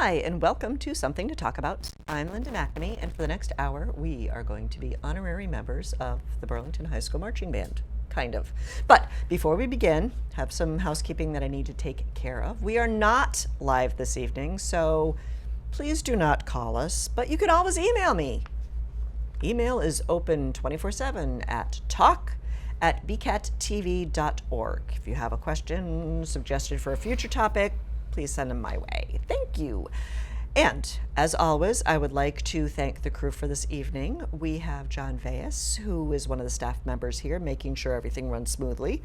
Hi, and welcome to Something to Talk About. I'm Linda McNamee, and for the next hour, we are going to be honorary members of the Burlington High School Marching Band. Kind of. But before we begin, have some housekeeping that I need to take care of. We are not live this evening, so please do not call us, but you can always email me. Email is open 24/7 at talk@bcattv.org. If you have a question, suggested for a future topic, please send them my way. Thank you. And as always, I would like to thank the crew for this evening. We have John Vayas, who is one of the staff members here, making sure everything runs smoothly.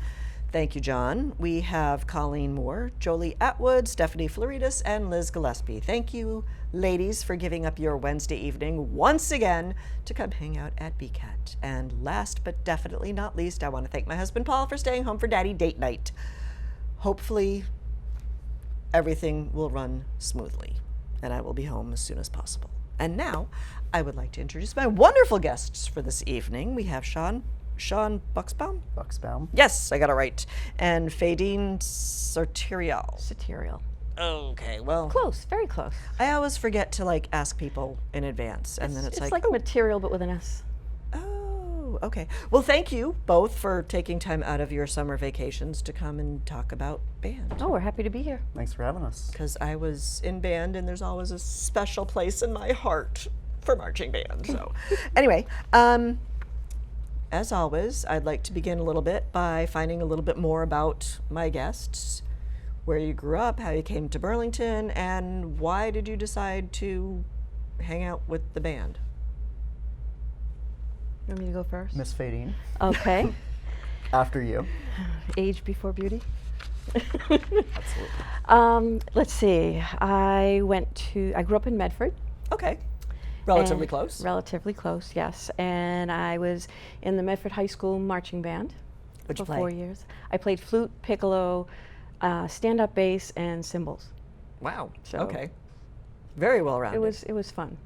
Thank you, John. We have Colleen Moore, Jolie Atwood, Stephanie Floridas, and Liz Gillespie. Thank you, ladies, for giving up your Wednesday evening once again to come hang out at BCAT. And last but definitely not least, I want to thank my husband, Paul, for staying home for Daddy date night. Hopefully, everything will run smoothly, and I will be home as soon as possible. And now, I would like to introduce my wonderful guests for this evening. We have Sean Buschbaum? Buschbaum. Yes, I got it right. And Faydeen Sateriale. Sateriale. Okay, well. Close, very close. I always forget to ask people in advance, and then it's like material, but with an S. Oh, okay. Well, thank you both for taking time out of your summer vacations to come and talk about band. Oh, we're happy to be here. Thanks for having us. Because I was in band, and there's always a special place in my heart for marching band. So, anyway, as always, I'd like to begin a little bit by finding a little bit more about my guests, where you grew up, how you came to Burlington, and why did you decide to hang out with the band? You want me to go first? Miss Faydeen. Okay. After you. Age before beauty. Absolutely. Let's see. I grew up in Medford. Okay. Relatively close. Relatively close, yes. And I was in the Medford High School marching band for 4 years. I played flute, piccolo, stand-up bass, and cymbals. Wow. So okay. Very well rounded. It was fun.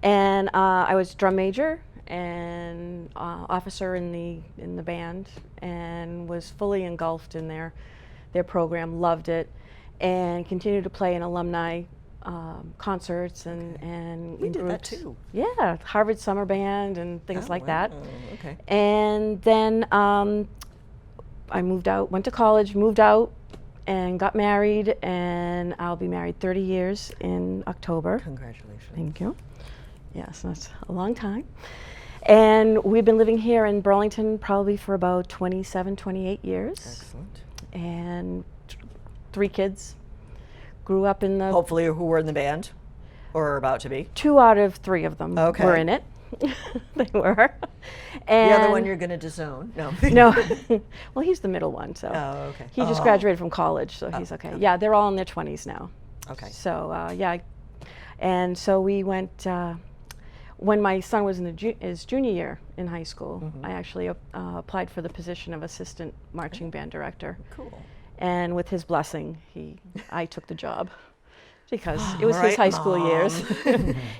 And I was drum major and officer in the band, and was fully engulfed in their program. Loved it, and continued to play in alumni concerts and we did that groups. too. Yeah, Harvard Summer Band and things like that. Okay. And then I moved out, went to college, moved out, and got married, and I'll be married 30 years in October. Congratulations. Thank you. Yes, that's a long time. And we've been living here in Burlington probably for about 27, 28 years. Excellent. And 3 kids. Grew up in the... Hopefully who were in the band, or are about to be. 2 out of 3 of them were in it. They were. And the other one you're going to disown? No. No. Well, he's the middle one, so. Oh, okay. He just graduated from college, so he's okay. Yeah, they're all in their 20s now. Okay. So, yeah. And so we went, when my son was in his junior year in high school, I actually applied for the position of assistant marching band director. Cool. And with his blessing, I took the job because it was his high school years.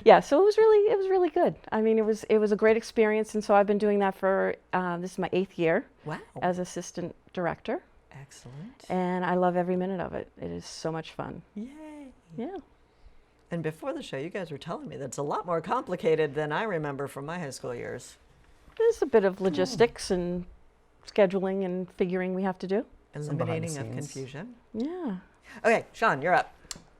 Yeah, so it was really good. I mean, it was a great experience, and so I've been doing that for this is my 8th year as assistant director. Excellent. And I love every minute of it. It is so much fun. Yay. Yeah. And before the show, you guys were telling me that's a lot more complicated than I remember from my high school years. There's a bit of logistics and scheduling and figuring we have to do. Eliminating of confusion. Yeah. Okay, Sean, you're up.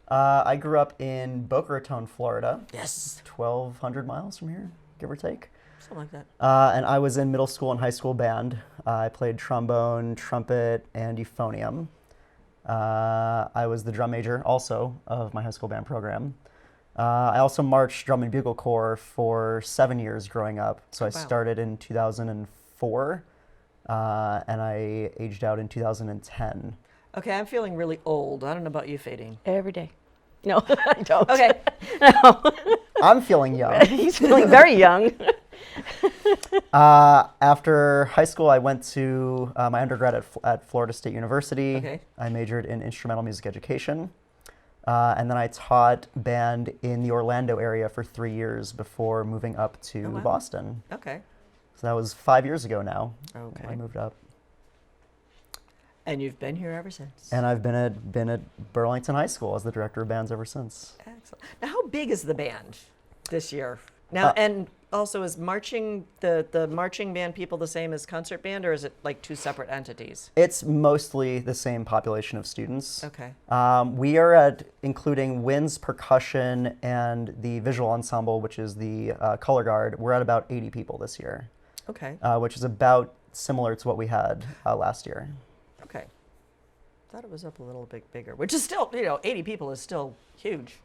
I grew up in Boca Raton, Florida. Yes. 1,200 miles from here, give or take. Something like that. And I was in middle school and high school band. I played trombone, trumpet, and euphonium. I was the drum major also of my high school band program. I also marched drum and bugle corps for 7 years growing up. So I started in 2004, and I aged out in 2010. Okay, I'm feeling really old. I don't know about you, Faydeen. Every day. No, I don't. Okay. No. I'm feeling young. He's feeling very young. After high school, I went to my undergrad at Florida State University. Okay. I majored in instrumental music education. And then I taught band in the Orlando area for 3 years before moving up to Boston. Okay. So that was 5 years ago now. Okay. When I moved up. And you've been here ever since. And I've been at Burlington High School as the director of bands ever since. Excellent. Now, how big is the band this year? Now, and also, is the marching band people the same as concert band, or is it like two separate entities? It's mostly the same population of students. Okay. We are at including winds, percussion, and the visual ensemble, which is the color guard. We're at about 80 people this year. Okay. Which is about similar to what we had last year. Okay. Thought it was up a little bit bigger, which is still, 80 people is still huge.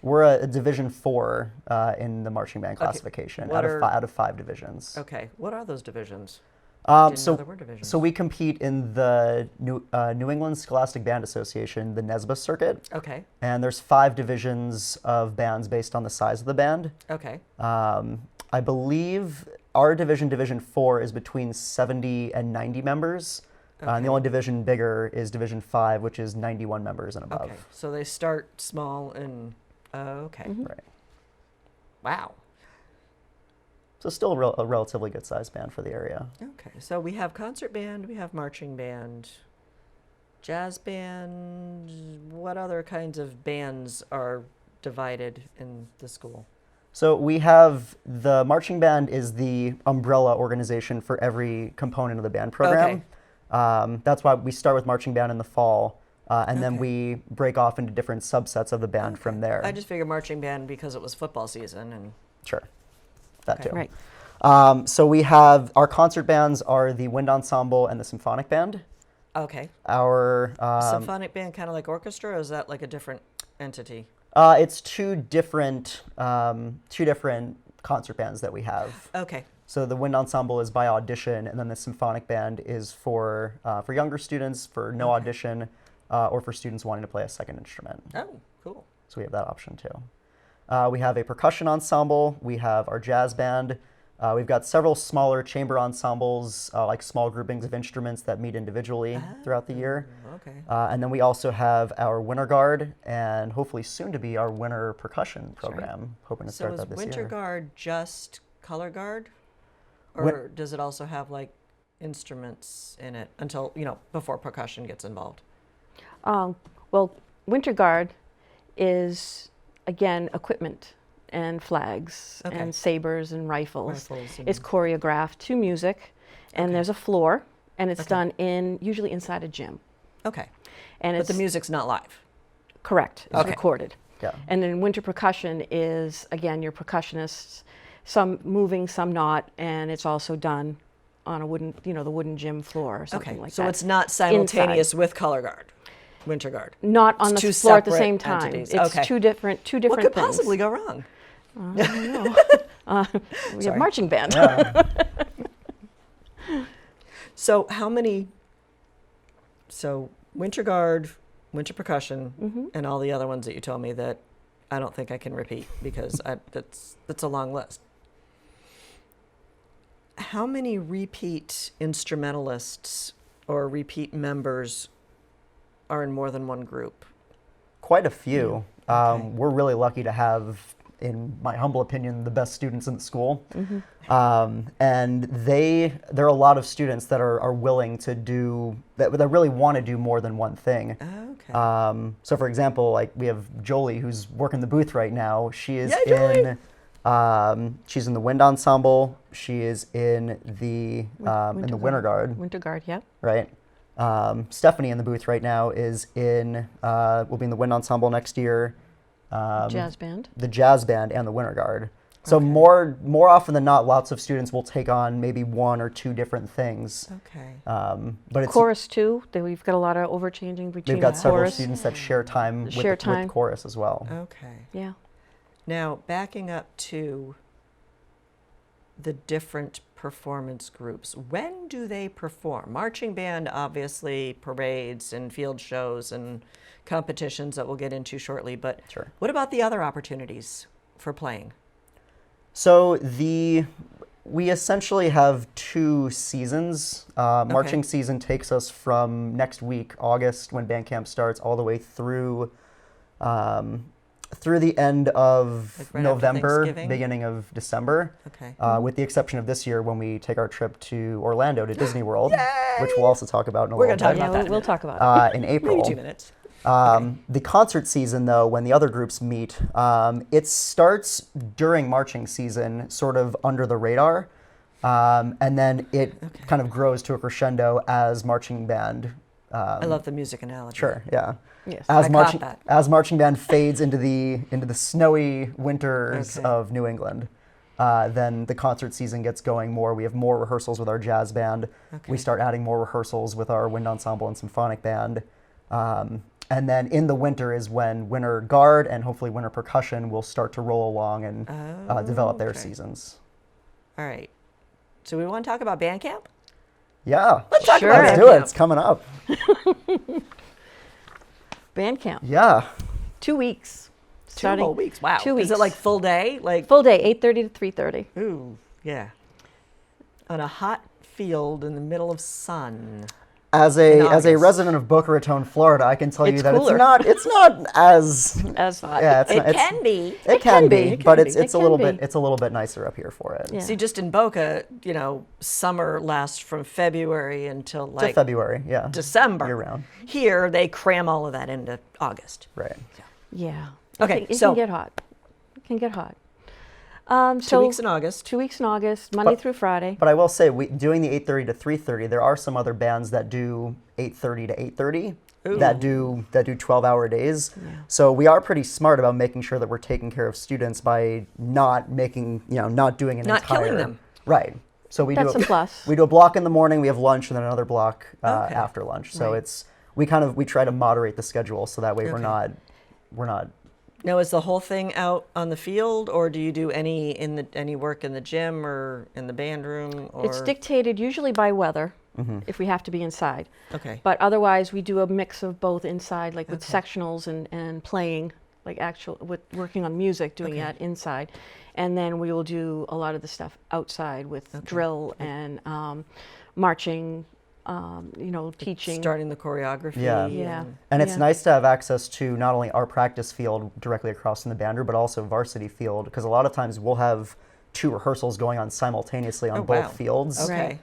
We're a Division 4 in the marching band classification What out of 5 divisions. Okay. What are those divisions? Didn't know there were divisions. So we compete in the New England Scholastic Band Association, the NESBA circuit. Okay. And there's 5 divisions of bands based on the size of the band. Okay. I believe our division, Division 4, is between 70 and 90 members. And the only division bigger is Division 5, which is 91 members and above. Okay. So they start small and, okay. Right. Wow. So still a relatively good sized band for the area. Okay. So we have concert band, we have marching band, jazz band. What other kinds of bands are divided in the school? So we have the marching band is the umbrella organization for every component of the band program. That's why we start with marching band in the fall, and then we break off into different subsets of the band from there. I just figured marching band because it was football season and. Sure, that too. Right. So we have our concert bands are the wind ensemble and the symphonic band. Okay. Our Symphonic band kind of like orchestra, or is that like a different entity? it's two different concert bands that we have. Okay. So the wind ensemble is by audition, and then the symphonic band is for younger students, for no audition, or for students wanting to play a second instrument. Oh, cool. So we have that option too. We have a percussion ensemble. We have our jazz band. We've got several smaller chamber ensembles, like small groupings of instruments that meet individually throughout the year. Okay. And then we also have our winter guard, and hopefully soon to be our winter percussion program. Hoping to start that this year. So is winter guard just color guard, or does it also have like instruments in it until before percussion gets involved? Well, winter guard is again equipment and flags and sabers and rifles. It's choreographed to music, and there's a floor, and it's done usually inside a gym. Okay. And but the music's not live. Correct. It's recorded. Yeah. And then winter percussion is again your percussionists, some moving, some not, and it's also done on a wooden, the wooden gym floor or something like that. So it's not simultaneous with color guard. Winter guard. Not on the floor at the same time. Entities. It's two different What could things. possibly go wrong? I don't know. We have marching band. So how many? So winter guard, winter percussion, and all the other ones that you told me that I don't think I can repeat because that's a long list. How many repeat instrumentalists or repeat members are in more than one group? Quite a few. We're really lucky to have, in my humble opinion, the best students in the school. And there are a lot of students that are willing to do, that really want to do more than one thing. Okay. So for example, like we have Jolie, who's working the booth right now. She is she's in the wind ensemble. She is in the winter guard. Winter guard, yeah. Right. Stephanie in the booth right now is will be in the wind ensemble next year. Jazz band. The jazz band and the winter guard. So more often than not, lots of students will take on maybe one or two different things. Okay. But it's Chorus too. We've got a lot of overchanging between we've got several chorus. students that share time with chorus as well. Okay. Yeah. Now, backing up to the different performance groups, when do they perform? Marching band, obviously, parades and field shows and competitions that we'll get into shortly, but what about the other opportunities for playing? So we essentially have 2 seasons. Marching season takes us from next week, August, when band camp starts, all the way through Through the end of Like right after November, Thanksgiving? beginning of December. Okay. With the exception of this year when we take our trip to Orlando to Disney World, which we'll also talk about in a We're little gonna talk bit. about that in a we'll minute. talk about it. In April. Maybe 2 minutes. The concert season, though, when the other groups meet, it starts during marching season, sort of under the radar, and then it kind of grows to a crescendo as marching band. I love the music analogy. Sure, yeah. Yes. I caught that. As marching band fades into the snowy winters Okay. of New England, then the concert season gets going more. We have more rehearsals with our jazz band. Okay. We start adding more rehearsals with our wind ensemble and symphonic band. And then in the winter is when winter guard and hopefully winter percussion will start to roll along and develop their okay. seasons. All right. So we want to talk about band camp? Yeah, Let's talk Sure. about let's band do it. camp. It's coming up. Band camp. Yeah. 2 weeks. 2 whole weeks. Wow. 2 weeks. Is it like full day? Like Full day, 8:30 to 3:30. Ooh, yeah. On a hot field in the middle of sun. As In a August. resident of Boca Raton, Florida, I can tell you It's that cooler. it's not as As hot. yeah, it's It not, it's, can be. It can be, It but can it's be. it's It a little can bit be. it's a little bit nicer up here for it. Yeah. See, just in Boca, you know, summer lasts from February until To like February, yeah. December. Year round. Here, they cram all of that into August. Right. Yeah. Okay, It so- can get hot. It can get hot. 2 So weeks in August. 2 weeks in August, Monday But- through Friday. But I will say, doing the 8:30 to 3:30, there are some other bands that do 8:30 to 8:30 that do 12-hour days. Yeah. So we are pretty smart about making sure that we're taking care of students by not doing an Not entire killing them. Right. So That's a plus. We do a block in the morning, we have lunch, and then another block Okay. after lunch. So Right. we try to moderate the schedule so that way we're Okay. not. Now, is the whole thing out on the field, or do you do any work in the gym or in the band room? Or It's dictated usually by weather, Mm-hmm. if we have to be inside. okay. But otherwise, we do a mix of both inside, like with Okay. sectionals and playing, like with working on music, doing Okay. that inside. And then we will do a lot of the stuff outside with Okay. drill and marching, teaching. Starting the choreography. Yeah. Yeah. And it's Yeah. nice to have access to not only our practice field directly across from the band room, but also varsity field, because a lot of times we'll have 2 rehearsals going on simultaneously on Oh, both wow. fields. Okay.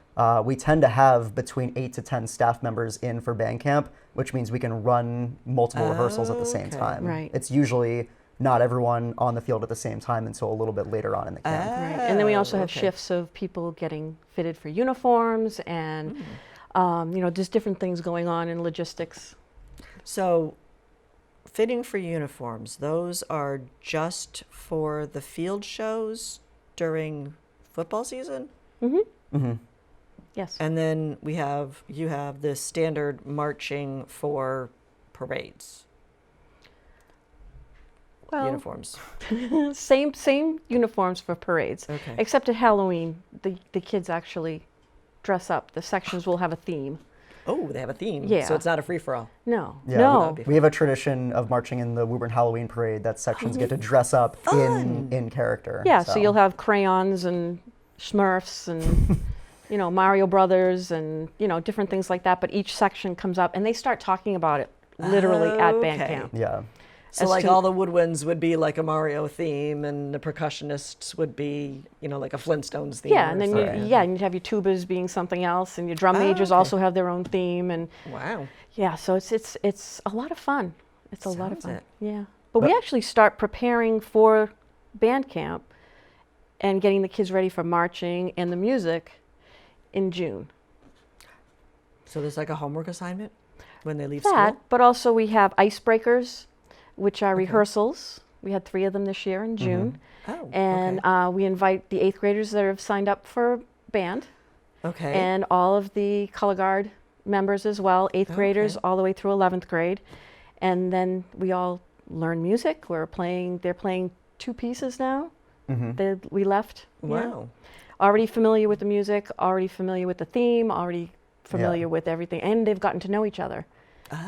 We tend to have between 8 to 10 staff members in for band camp, which means we can run multiple rehearsals at the same Okay. time. Right. It's usually not everyone on the field at the same time until a little bit later on in the camp. Right. And then we also have okay. shifts of people getting fitted for uniforms and, just different things going on in logistics. So, fitting for uniforms, those are just for the field shows during football season? Yes. And then you have the standard marching for parades Well, uniforms. same uniforms for parades. Okay. Except at Halloween, the kids actually dress up. The sections will have a theme. Oh, they have a theme. Yeah. So it's not a free for all. No. Yeah, no. we have a tradition of marching in the Woburn Halloween Parade that sections get to dress up in character. Yeah, so you'll have crayons and Smurfs and Mario Brothers and different things like that. But each section comes up and they start talking about it literally at band Okay. camp. Yeah. So As like to- all the woodwinds would be like a Mario theme, and the percussionists would be, like a Flintstones theme. Yeah, or and then something. and you'd have your tubas being something else, and your drum Oh, majors okay. also have their own theme, and Wow. yeah, so it's a lot of fun. It's a lot of Sounds fun. it. Yeah, but we actually start preparing for band camp and getting the kids ready for marching and the music in June. So there's like a homework assignment when they leave That, school? but also we have icebreakers, which are rehearsals. We had 3 of them this year in June, Oh, and we invite the 8th graders that have signed up for band. okay. And all of the color guard members as well, 8th graders Okay. all the way through 11th grade. And then we all learn music. They're playing 2 pieces now. We left. yeah. Wow. Already familiar with the music, already familiar with the theme, already familiar with everything. And they've gotten to know each other.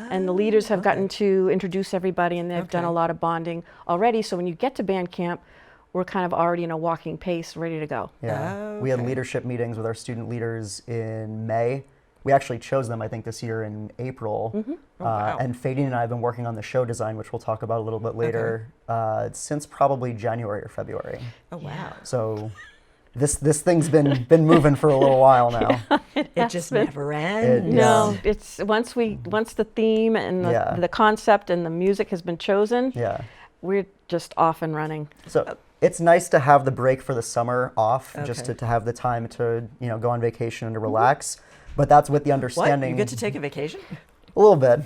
And the leaders have gotten to introduce everybody, and they've done a Okay. lot of bonding already. So when you get to band camp, we're kind of already in a walking pace, ready to go. Yeah. We had Okay. leadership meetings with our student leaders in May. We actually chose them, I think, this year in April. wow. And Faydeen and I have been working on the show design, which we'll talk about a little bit later, since probably January or February. Oh, wow. So this thing's been moving for a little while now. It just never ends. No, it's once the theme and the concept and the music has been chosen, we're just off and running. So it's nice to have the break for the summer off, just to have the time to go on vacation and to relax. But that's with the understanding. What? You get to take a vacation? A little bit.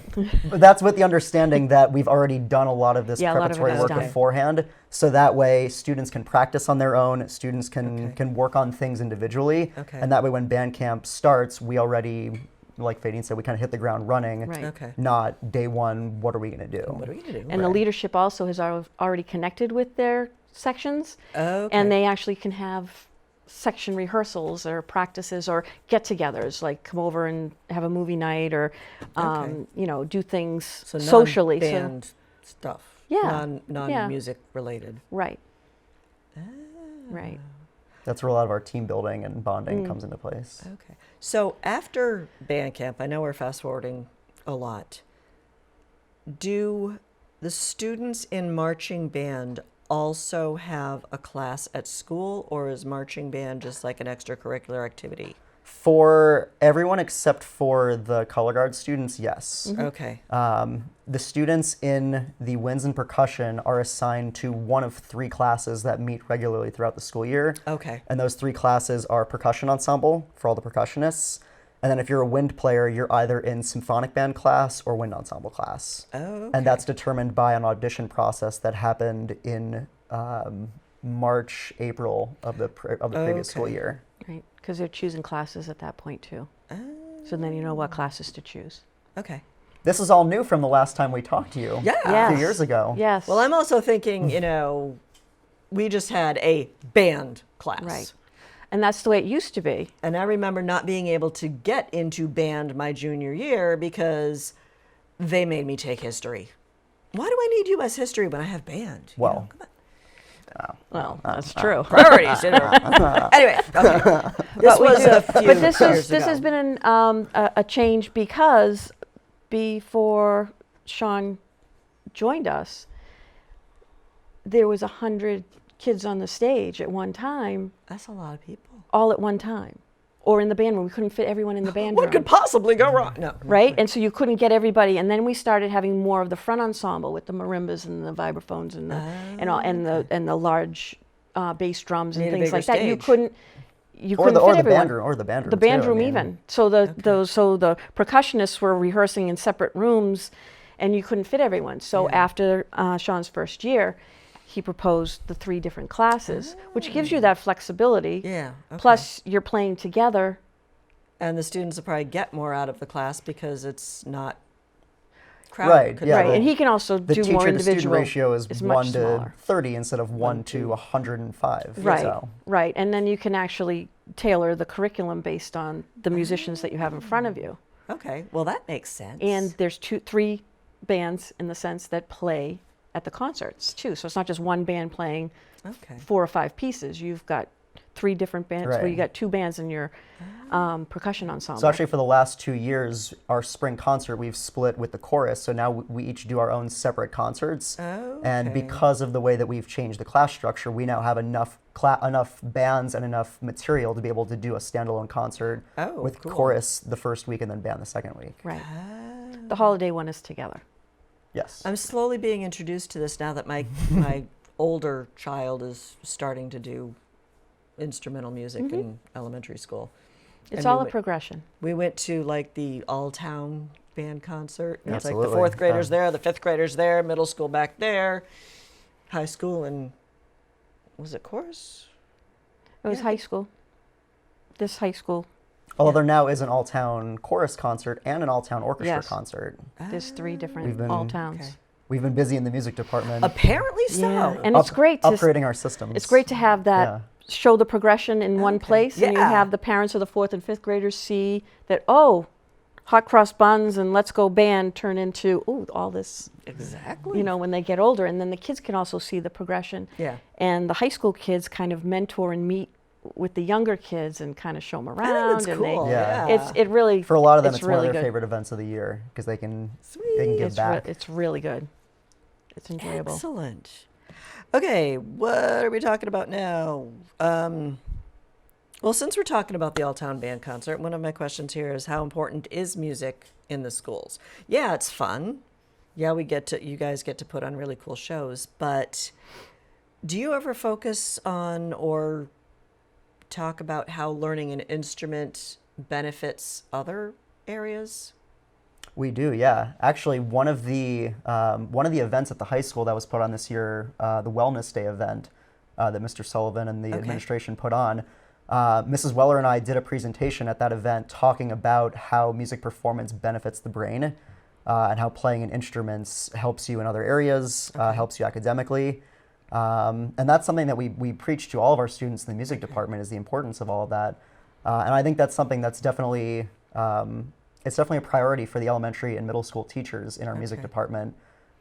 But that's with the understanding that we've already done a lot of this preparatory work beforehand. So that way students can practice on their own, students can work on things individually. And that way when band camp starts, we already, like Faydeen said, we kind of hit the ground running. Not day one, what are we going to do? What are we going to do? And the leadership also has already connected with their sections. And they actually can have section rehearsals or practices or get-togethers, like come over and have a movie night or, do things socially. Non-band stuff. Yeah. Non-music related. Right. Right. That's where a lot of our team building and bonding comes into place. Okay. So after band camp, I know we're fast forwarding a lot. Do the students in marching band also have a class at school, or is marching band just like an extracurricular activity? For everyone except for the color guard students, yes. Okay. The students in the winds and percussion are assigned to one of 3 classes that meet regularly throughout the school year. Okay. And those 3 classes are percussion ensemble for all the percussionists. And then if you're a wind player, you're either in symphonic band class or wind ensemble class. Oh, okay. And that's determined by an audition process that happened in March, April of the previous school year. Right, because they're choosing classes at that point too. So then you know what classes to choose. Okay. This is all new from the last time we talked to you a few years ago. Yes. Well, I'm also thinking, we just had a band class. Right. And that's the way it used to be. And I remember not being able to get into band my junior year because they made me take history. Why do I need U.S. history when I have band? Well, come on. Well, that's true. Priorities. Anyway, okay. This was a few But this years has ago. been a change because before Sean joined us, there was 100 kids on the stage at one time. That's a lot of people. All at one time. Or in the band room. We couldn't fit everyone in the band room. What could possibly go wrong? No. Right? And so you couldn't get everybody. And then we started having more of the front ensemble with the marimbas and the vibraphones and the large bass drums and things like that. You couldn't fit everyone. The band room, or the band room. The band too, room even. So the percussionists were rehearsing in separate rooms, and you couldn't fit everyone. So after Sean's first year, he proposed the 3 different classes, which gives you that flexibility. Yeah. Okay. Plus, you're playing together. And the students will probably get more out of the class because it's not crowded. Right. Yeah. Right, and he can also The do more teacher to student individual. ratio is It's 1 much to smaller. 30 instead of 1 to 105. Right, So. right. And then you can actually tailor the curriculum based on the musicians that you have in front of you. Okay. Well, that makes sense. And there's 3 bands in the sense that play at the concerts too. So it's not just one band playing 4 or 5 pieces. You've got 3 different bands where you got 2 bands in your percussion ensemble. So actually for the last 2 years, our spring concert, we've split with the chorus. So now we each do our own separate concerts. And because of the way that we've changed the class structure, we now have enough bands and enough material to be able to do a standalone concert with chorus the first week and then band the second week. Right. The holiday one is together. Yes. I'm slowly being introduced to this now that my older child is starting to do instrumental music in elementary school. It's all a progression. We went to like the all-town band concert. It's like the Absolutely. 4th graders there, the 5th graders there, middle school back there, high school, and was it chorus? It was high school. This high school. Although there now is an all-town chorus concert and an all-town orchestra concert. There's 3 different We've been- all towns. Okay. We've been busy in the music department. Apparently so. Yeah. And it's great to upgrading our systems. It's great to have that show the progression in one place, and you Yeah. have the parents of the 4th and 5th graders see that, hot cross buns and let's go band turn into all this. Exactly. When they get older, and then the kids can also see the progression. Yeah. And the high school kids kind of mentor and meet with the younger kids and kind of show them I around. think that's and cool. Yeah. it really For a lot of them, it's one really of their good. favorite events of the year because they can give It's back. it's really good. It's enjoyable. Excellent. Okay, what are we talking about now? Well, since we're talking about the All-Town Band concert, one of my questions here is how important is music in the schools? Yeah, it's fun. Yeah, you guys get to put on really cool shows, but do you ever focus on or talk about how learning an instrument benefits other areas? We do, yeah. Actually, one of the events at the high school that was put on this year, the Wellness Day event that Mr. Sullivan and the administration put on, Mrs. Weller and I did a presentation at that event talking about how music performance benefits the brain and how playing an instrument helps you in other areas, helps you academically. And that's something that we preach to all of our students in the music department is the importance of all of that. And I think that's something that's definitely, it's definitely a priority for the elementary and middle school teachers in our music department.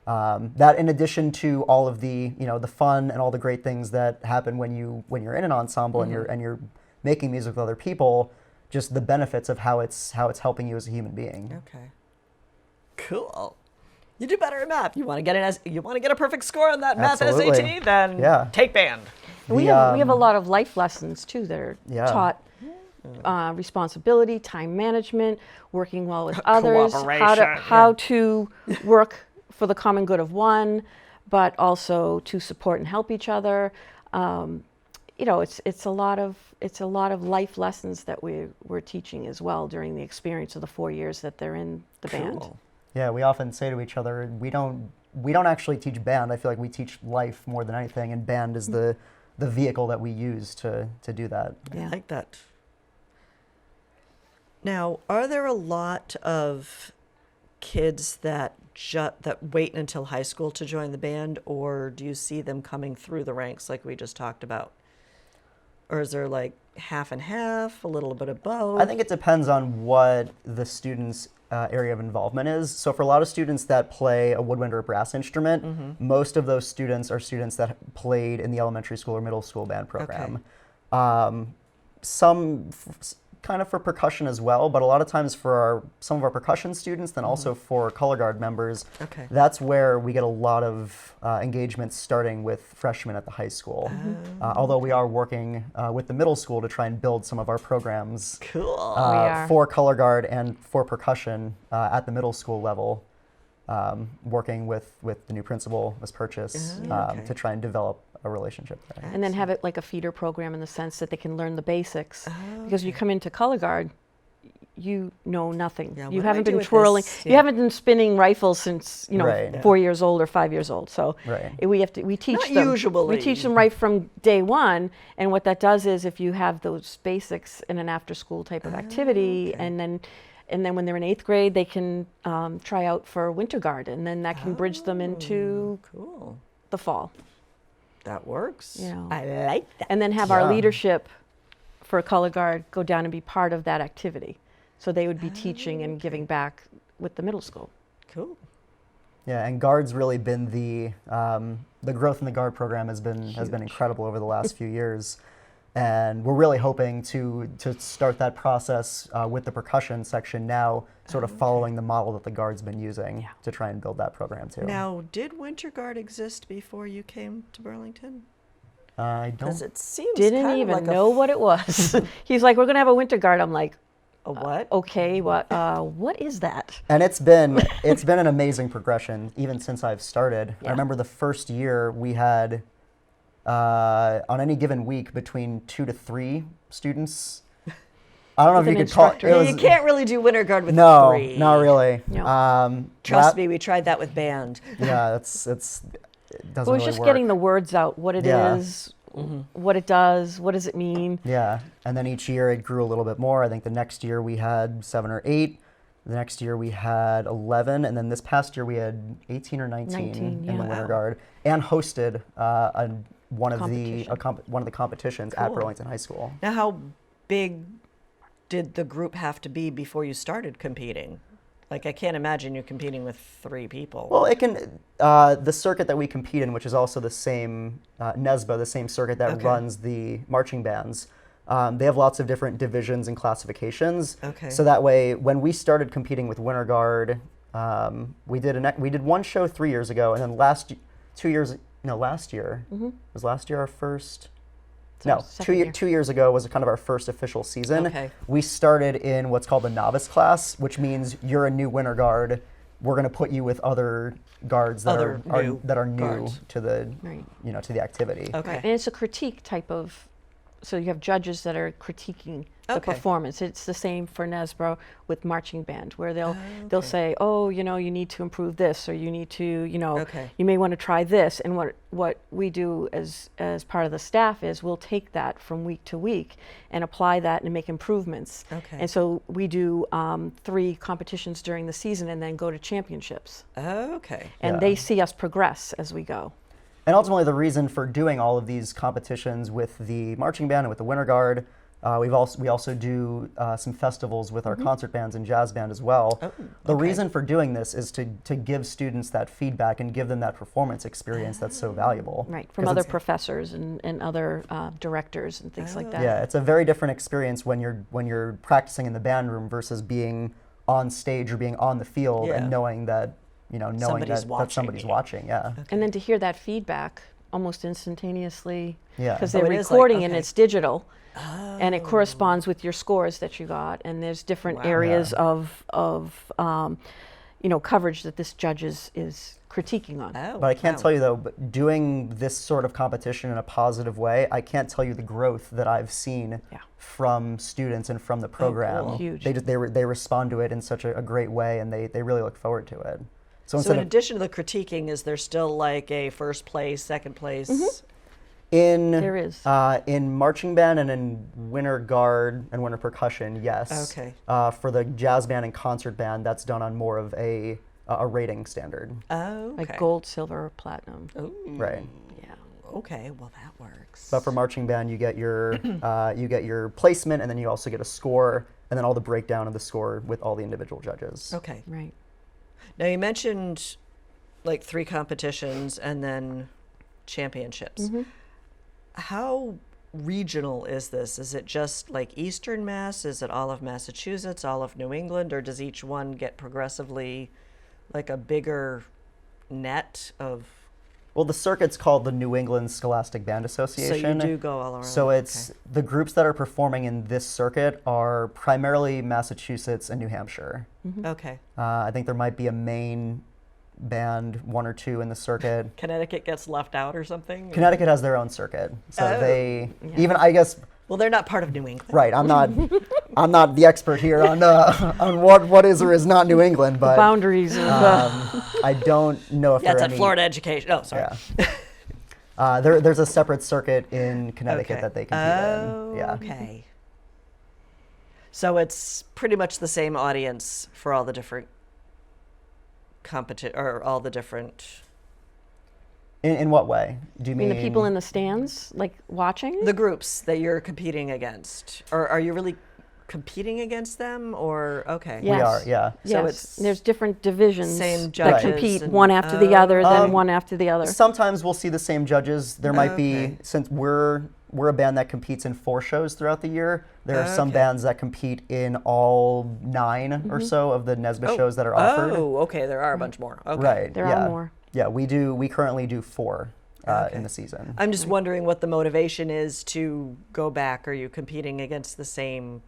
That in addition to all of the, the fun and all the great things that happen when you're in an ensemble and you're making music with other people, just the benefits of how it's helping you as a human being. Okay. Cool. You do better at math. You want to get a perfect score on that math Absolutely. SAT? Then take band. We have a lot of life lessons too that are taught. Responsibility, time management, working well with others, how to work for the common good of one, but also to support and help each other. It's a lot of life lessons that we're teaching as well during the experience of the 4 years that they're in the band. Yeah, we often say to each other, we don't actually teach band. I feel like we teach life more than anything, and band is the vehicle that we use to do that. Yeah. I like that. Now, are there a lot of kids that wait until high school to join the band, or do you see them coming through the ranks like we just talked about? Or is there like half and half, a little bit of both? I think it depends on what the student's area of involvement is. So for a lot of students that play a woodwind or a brass instrument, most of those students are students that played in the elementary school or middle school band program. Some kind of for percussion as well, but a lot of times for some of our percussion students, then also for color guard members, that's where we get a lot of engagement starting with freshmen at the high school. Although we are working with the middle school to try and build some of our programs for color guard and for percussion at the middle school level, working with the new principal, Ms. Purchase, to try and develop a relationship there. And then have it like a feeder program in the sense that they can learn the basics. Because you come into color guard, you know nothing. You haven't been twirling. You haven't been spinning rifles since 4 years old or 5 years old. So we teach them. Usually. We teach them right from day one. And what that does is, if you have those basics in an after-school type of activity, and then when they're in 8th grade, they can try out for winter guard, and then that can bridge them into the fall. That works. I like that. And then have our leadership for color guard go down and be part of that activity. So they would be teaching and giving back with the middle school. Cool. Yeah, and guard's really been the growth in the guard program has been incredible over the last few years. And we're really hoping to start that process with the percussion section now, sort of following the model that the Guard's been using to try and build that program too. Now, did Winter Guard exist before you came to Burlington? I don't. Because it seems didn't even know what it was. He's like, we're going to have a Winter Guard. I'm like, a what? Okay, what is that? And it's been an amazing progression even since I've started. I remember the first year we had. On any given week, between 2 to 3 students. I don't know if you could call it. You can't really do Winter Guard with 3. No, not really. No. Trust me, we tried that with band. Yeah, it doesn't It was just getting the words out, what it is, what it does, what does it mean. Yeah, and then each year it grew a little bit more. I think the next year we had 7 or 8. The next year we had 11, and then this past year we had 18 or 19 in the Winter Guard, and hosted one of the competitions at Burlington High School. Now, how big did the group have to be before you started competing? Like, I can't imagine you competing with 3 people. Well, it can. The circuit that we compete in, which is also the same NESBA, the same circuit that runs the marching bands. They have lots of different divisions and classifications. Okay. So that way, when we started competing with Winter Guard, we did one show 3 years ago, and then last year was last year our first. No, second year. 2 years ago was kind of our first official season. Okay. We started in what's called the novice class, which means you're a new Winter Guard. We're going to put you with other guards that Other are new new guards. to the Right. to the activity. Okay. Right. And it's a critique type of, so you have judges that are critiquing the Okay. performance. It's the same for Nesbro with marching band, where they'll okay. say, oh, you need to improve this, or you need to, Okay. you may want to try this. And what we do as part of the staff is we'll take that from week to week and apply that and make improvements. Okay. And so we do 3 competitions during the season and then go to championships. Okay. And Yeah. they see us progress as we go. And ultimately, the reason for doing all of these competitions with the marching band and with the Winter Guard, we also do some festivals with our concert bands and jazz band as well. Oh, The okay. reason for doing this is to give students that feedback and give them that performance experience that's so valuable. Right, from 'Cause other it's- professors and other directors and things like that. Yeah, it's a very different experience when you're practicing in the band room versus being on stage or being on the field Yeah. and knowing that Somebody's that somebody's watching. Yeah. And then to hear that feedback almost instantaneously, Yeah. because Oh, they're it is like- recording and okay. it's digital, and it corresponds with your scores that you got, and there's different Wow. areas of coverage that this judge is critiquing on. Oh, But I can't wow. tell you though, but doing this sort of competition in a positive way, I can't tell you the growth that I've seen Yeah. from students and from the program. cool. Huge. They respond to it in such a great way, and they really look forward to it. So So instead in of addition to the critiquing, is there still like a first place, second place? There is. in marching band and in Winter Guard and Winter Percussion, yes. Okay. For the jazz band and concert band, that's done on more of a rating standard. Oh, okay. Like gold, silver, or platinum. Ooh, Right. Yeah. okay, well that works. But for marching band, you get your placement, and then you also get a score, and then all the breakdown of the score with all the individual judges. Okay. Right. Now you mentioned like 3 competitions and then championships. How regional is this? Is it just like Eastern Mass? Is it all of Massachusetts, all of New England, or does each one get progressively like a bigger net of? Well, the circuit's called the New England Scholastic Band Association. So you do go all around. So it's the groups that are performing in this circuit are primarily Massachusetts and New Hampshire. okay. I think there might be a Maine band, 1 or 2 in the circuit. Connecticut gets left out or something? Connecticut has their own circuit, so Oh. they Yeah. even I guess Well, they're not part of New England. right. I'm not the expert here on what is or is not New England, but Boundaries of I don't know if Yeah, there it's are at any. Florida Education. Oh, sorry. Yeah. There's a separate circuit in Connecticut Okay. that they compete in. Yeah. Okay. So it's pretty much the same audience for all the different or all the different In what way? Do you I mean, mean the people in the stands, like watching? the groups that you're competing against, or are you really competing against them? Or okay, Yeah. We Yes. are, yeah. So Yes, it's there's different divisions same that judges compete and- one after the other, then one after the other. Sometimes we'll see the same judges. There might Okay. be, since we're a band that competes in 4 shows throughout the year, there are some Okay. bands that compete in all 9 or so of the Nesbitt shows that are offered. Oh, okay. There are a bunch more. Okay. Right. There yeah. are more. Yeah, we currently do 4 Okay. in the season. I'm just wondering what the motivation is to go back. Are you competing against the same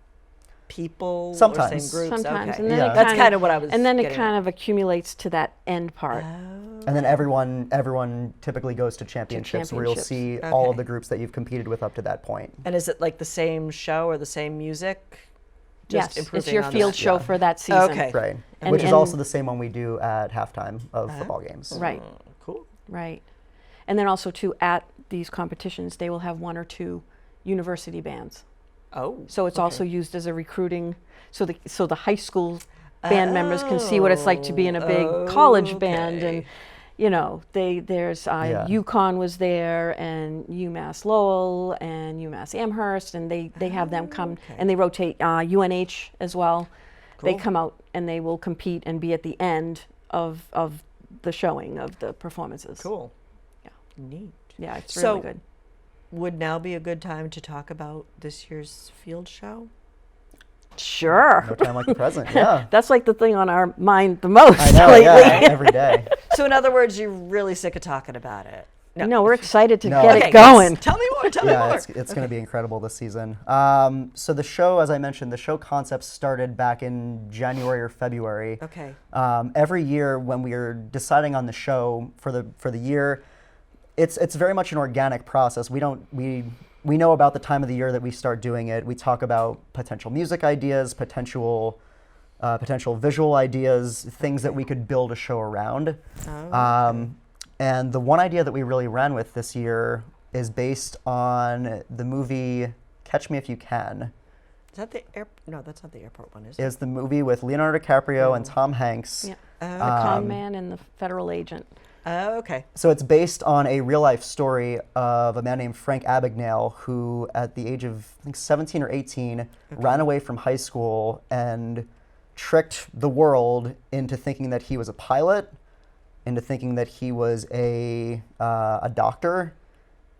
people or Sometimes. same groups? Sometimes, Okay. and then Yeah. it That's kinda- kind of what I was. And then it getting kind of accumulates to that end part. And then everyone typically goes to championships where you'll see all Okay. of the groups that you've competed with up to that point. And is it like the same show or the same music? Just Yes, it's improving your on field that? show for that season. Okay. Right. And- Which is and- also the same one we do at halftime of football games. Right, Cool. right. And then also too, at these competitions, they will have 1 or 2 university bands. Oh. So it's also used as a recruiting, so the high school band members can see what it's like to be in a big college band, and there's Yeah. UConn was there, and UMass Lowell and UMass Amherst, and they have them come and they rotate UNH as well. They Cool. come out and they will compete and be at the end of the showing of the performances. Cool. Yeah. Neat. Yeah, it's So- really good. would now be a good time to talk about this year's field show? Sure. No time like the present. Yeah. That's like the thing on our mind the most I know. lately. Yeah. Every day. So in other words, you're really sick of talking about it. No, we're excited to No. get Okay, it going. Tell me more. Tell me Yeah, more. it's going to be incredible this season. So the show, as I mentioned, the show concept started back in January or February. Okay. Every year when we are deciding on the show for the year, it's very much an organic process. We know about the time of the year that we start doing it. We talk about potential music ideas, potential visual ideas, things that we could build a show around. Okay. And the one idea that we really ran with this year is based on the movie Catch Me If You Can. Is that the air? No, that's not the airport one, is Is the movie with Leonardo DiCaprio and Tom Hanks. Yeah. it? The con man and the federal agent. Okay. So it's based on a real life story of a man named Frank Abagnale who, at the age of I think 17 or 18, ran away from high school and tricked the world into thinking that he was a pilot, into thinking that he was a doctor,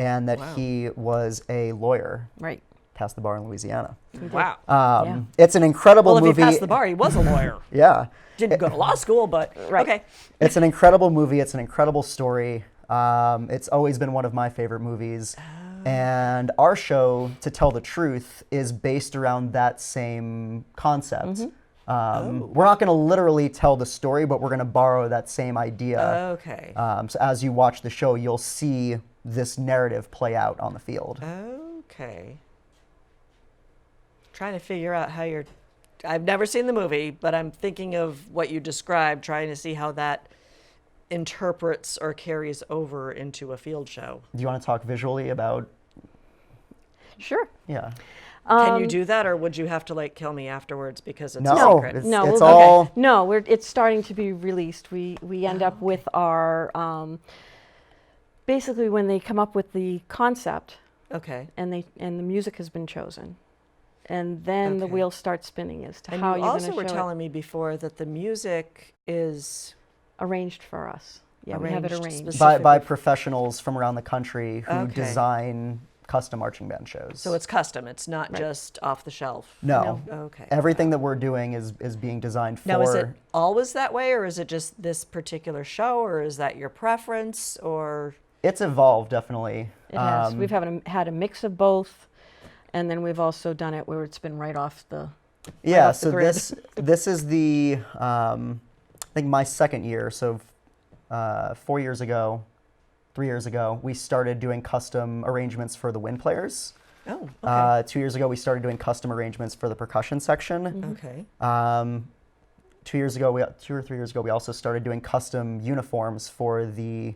and that Wow. he was a lawyer. Right. Passed the bar in Louisiana. Wow. Yeah. It's an incredible Well, if movie. he passed the bar, he was a lawyer. Yeah. Didn't go to law school, but Right. okay. It's an incredible movie. It's an incredible story. It's always been one of my favorite movies. And our show, to tell the truth, is based around that same concept. We're not going to literally tell the story, but we're going to borrow that same idea. Okay. So as you watch the show, you'll see this narrative play out on the field. Okay. Trying to figure out how you're. I've never seen the movie, but I'm thinking of what you described, trying to see how that interprets or carries over into a field show. Do you want to talk visually about? Sure. Yeah. Can you do that, or would you have to like kill me afterwards because it's a No, secret? it's, No, it's we'll- all. No, it's starting to be released. We end up with our basically when they come up with the concept Okay. and the music has been chosen, and then the Okay. wheels start spinning as to And how you you're going also to were show telling me before that the music is it. Arranged for us. Yeah, we have it Arranged arranged. specific- by professionals from around the country who Okay. design custom marching band shows. so it's custom. It's not Right. just off the shelf. no. Okay. Everything that we're doing is being designed for. Now, is it always that way, or is it just this particular show, or is that your preference, or? It's evolved definitely. It has. We've had a mix of both, and then we've also done it where it's been right off the. Yeah. off the So grid. this is the I think my second year. So 4 years ago, 3 years ago, we started doing custom arrangements for the wind players. Oh, okay. 2 years ago, we started doing custom arrangements for the percussion section. Okay. 2 years ago, 2 or 3 years ago, we also started doing custom uniforms for the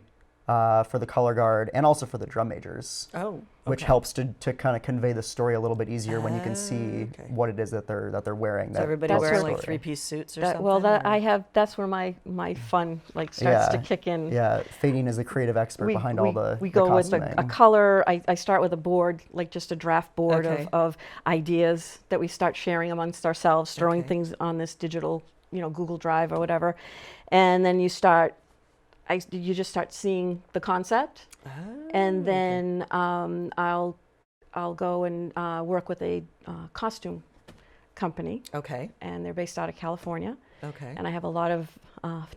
color guard and also for the drum majors, Oh. which okay. helps to kind of convey the story a little bit easier when you can see Okay. what it is that they're wearing. So that everybody tells the wearing like story. 3-piece suits or That, something? well, that or- that's where my fun like starts to Yeah. kick in. Yeah, Faydeen is the creative expert behind all the we the go with a costuming. color. I start with a board, like just a draft board Okay. of ideas that we start sharing amongst ourselves, throwing Okay. things on this digital, Google Drive or whatever, and then you just start seeing the concept, Oh, and then I'll go and work with a costume company, Okay. and they're based out of California. Okay. And I have a lot of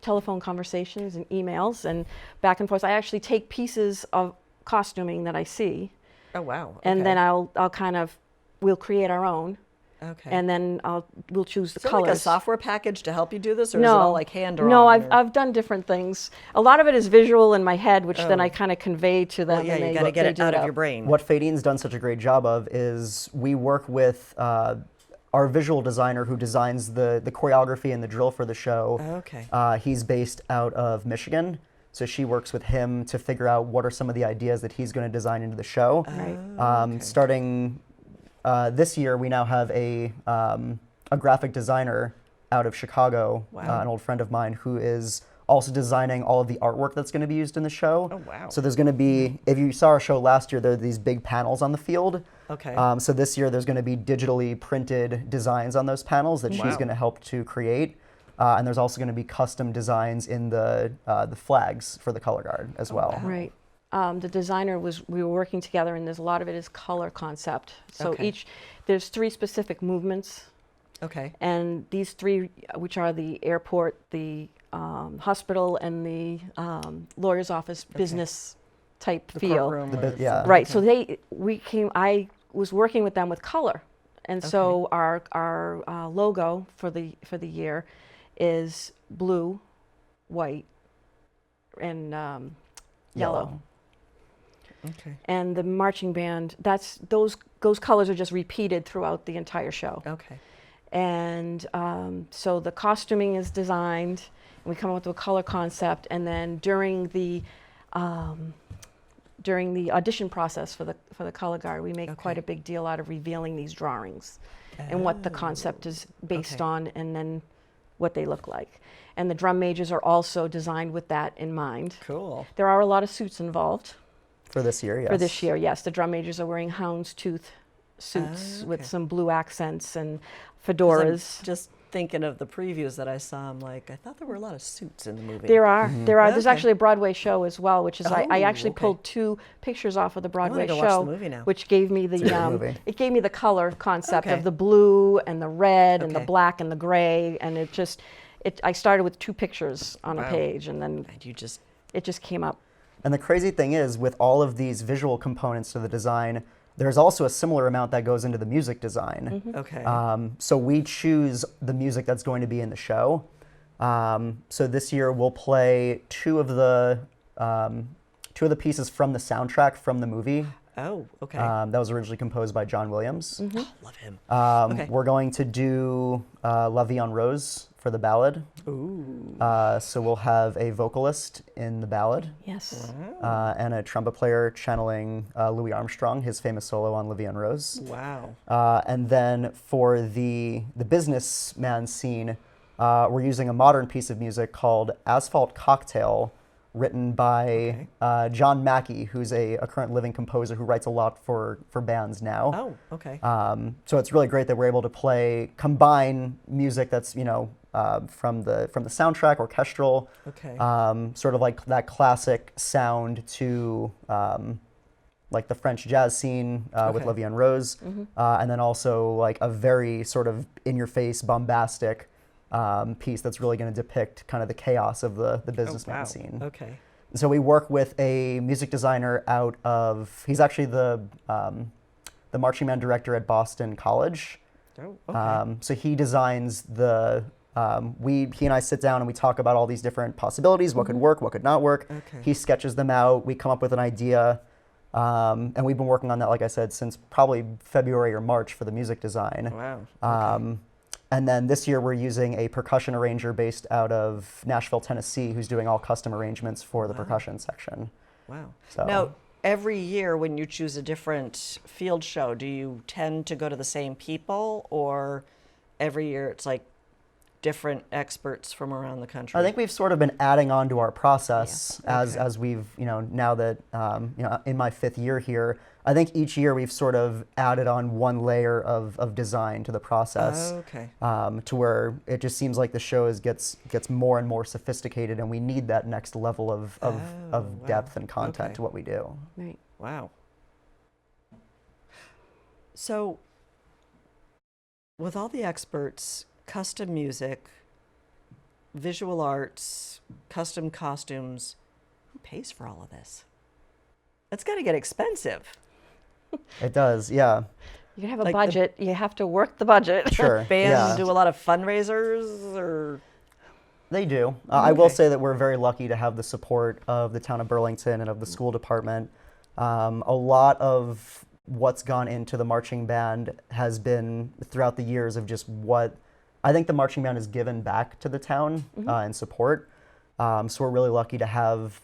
telephone conversations and emails and back and forth. I actually take pieces of costuming that I see, Oh, wow. and then okay. we'll create our own, Okay. and then we'll choose the is it colors. like a software package to help you do this, or is it No, all like hand drawn? no, or- I've done different things. A lot of it is visual in my head, which then Oh. I kind of convey to them. Well, yeah, and you they, got to they get it do out of up. your brain. What Faydeen's done such a great job of is we work with our visual designer who designs the choreography and the drill for the show. Okay. He's based out of Michigan, so she works with him to figure out what are some of the ideas that he's going to design into the show. Right. Starting this year, we now have a graphic designer out of Chicago, Wow. an old friend of mine, who is also designing all of the artwork that's going to be used in the show. Oh, wow. So there's going to be, if you saw our show last year, there are these big panels on the field. Okay. So this year there's going to be digitally printed designs on those panels that she's Wow. going to help to create. And there's also going to be custom designs in the flags for the color guard as well. wow. Right. the designer we were working together, and there's a lot of it is color concept. So Okay. there's 3 specific movements, Okay. and these 3, which are the airport, the hospital, and the lawyer's office business type The feel. courtroom. The or bit- yeah. Right. So I was working with them with color, and so our logo for the year is blue, white, and yellow. Okay. And the marching band, those colors are just repeated throughout the entire show. Okay. And so the costuming is designed, and we come up with a color concept, and then during the audition process for the color guard, we make quite a big deal out of revealing these drawings and what the concept is based on, and then what they look like. And the drum majors are also designed with that in mind. Cool. There are a lot of suits involved. For this year, yes. For this year, yes. The drum majors are wearing houndstooth suits with some blue accents and 'Cause fedoras. I'm just thinking of the previews that I saw. I'm like, I thought there were a lot of suits in the movie. There are. There's Okay. actually a Broadway show as well, which is I Oh, actually okay. pulled 2 pictures off of the Broadway go show, watch the movie now. which gave me a good the movie. it gave me the color concept Okay. of the blue and the red and the Okay. black and the gray, and I started with 2 pictures on a Wow. page, and then And you just it just came up. And the crazy thing is, with all of these visual components to the design, there's also a similar amount that goes into the music design. okay. So we choose the music that's going to be in the show. So this year we'll play two of the pieces from the soundtrack from the movie. oh, okay. That was originally composed by John Williams. Oh, love him. Okay. We're going to do La Vie en Rose for the ballad. Ooh. So we'll have a vocalist in the ballad. Yes. And a trumpet player channeling Louis Armstrong, his famous solo on La Vie en Rose. Wow. And then for the businessman scene, we're using a modern piece of music called Asphalt Cocktail, written by John Mackey, who's a current living composer who writes a lot for bands now. Oh, okay. So it's really great that we're able to combine music that's, from the soundtrack, orchestral, Okay. sort of like that classic sound to like the French jazz scene with Okay. La Vie en Rose, and then also like a very sort of in-your-face, bombastic piece that's really going to depict kind of the chaos of the businessman wow. scene. Okay. So we work with a music designer he's actually the marching band director at Boston College. Oh, okay. So he designs he and I sit down and we talk about all these different possibilities, what could work, what could not work. Okay. He sketches them out, we come up with an idea, and we've been working on that, like I said, since probably February or March for the music design. Wow. And then this year we're using a percussion arranger based out of Nashville, Tennessee, who's doing all custom arrangements for the percussion section. Wow. So- Now, every year when you choose a different field show, do you tend to go to the same people, or every year it's like different experts from around the country? I think we've sort of been adding on to our process Yeah. as Okay. as we've, now that, in my 5th year here, I think each year we've sort of added on one layer of design to the process. Okay. To where it just seems like the show gets more and more sophisticated, and we need that next level of wow. depth and content Okay. to what we do. Right. Wow. So, with all the experts, custom music, visual arts, custom costumes, who pays for all of this? That's got to get expensive. It does, yeah. You have a Like the- budget. You have to work the budget. Sure. Bands yeah. do a lot of fundraisers, or They do. I will Okay. say that we're very lucky to have the support of the town of Burlington and of the school department. A lot of what's gone into the marching band has been throughout the years of just what I think the marching band has given back to the town in support. So we're really lucky to have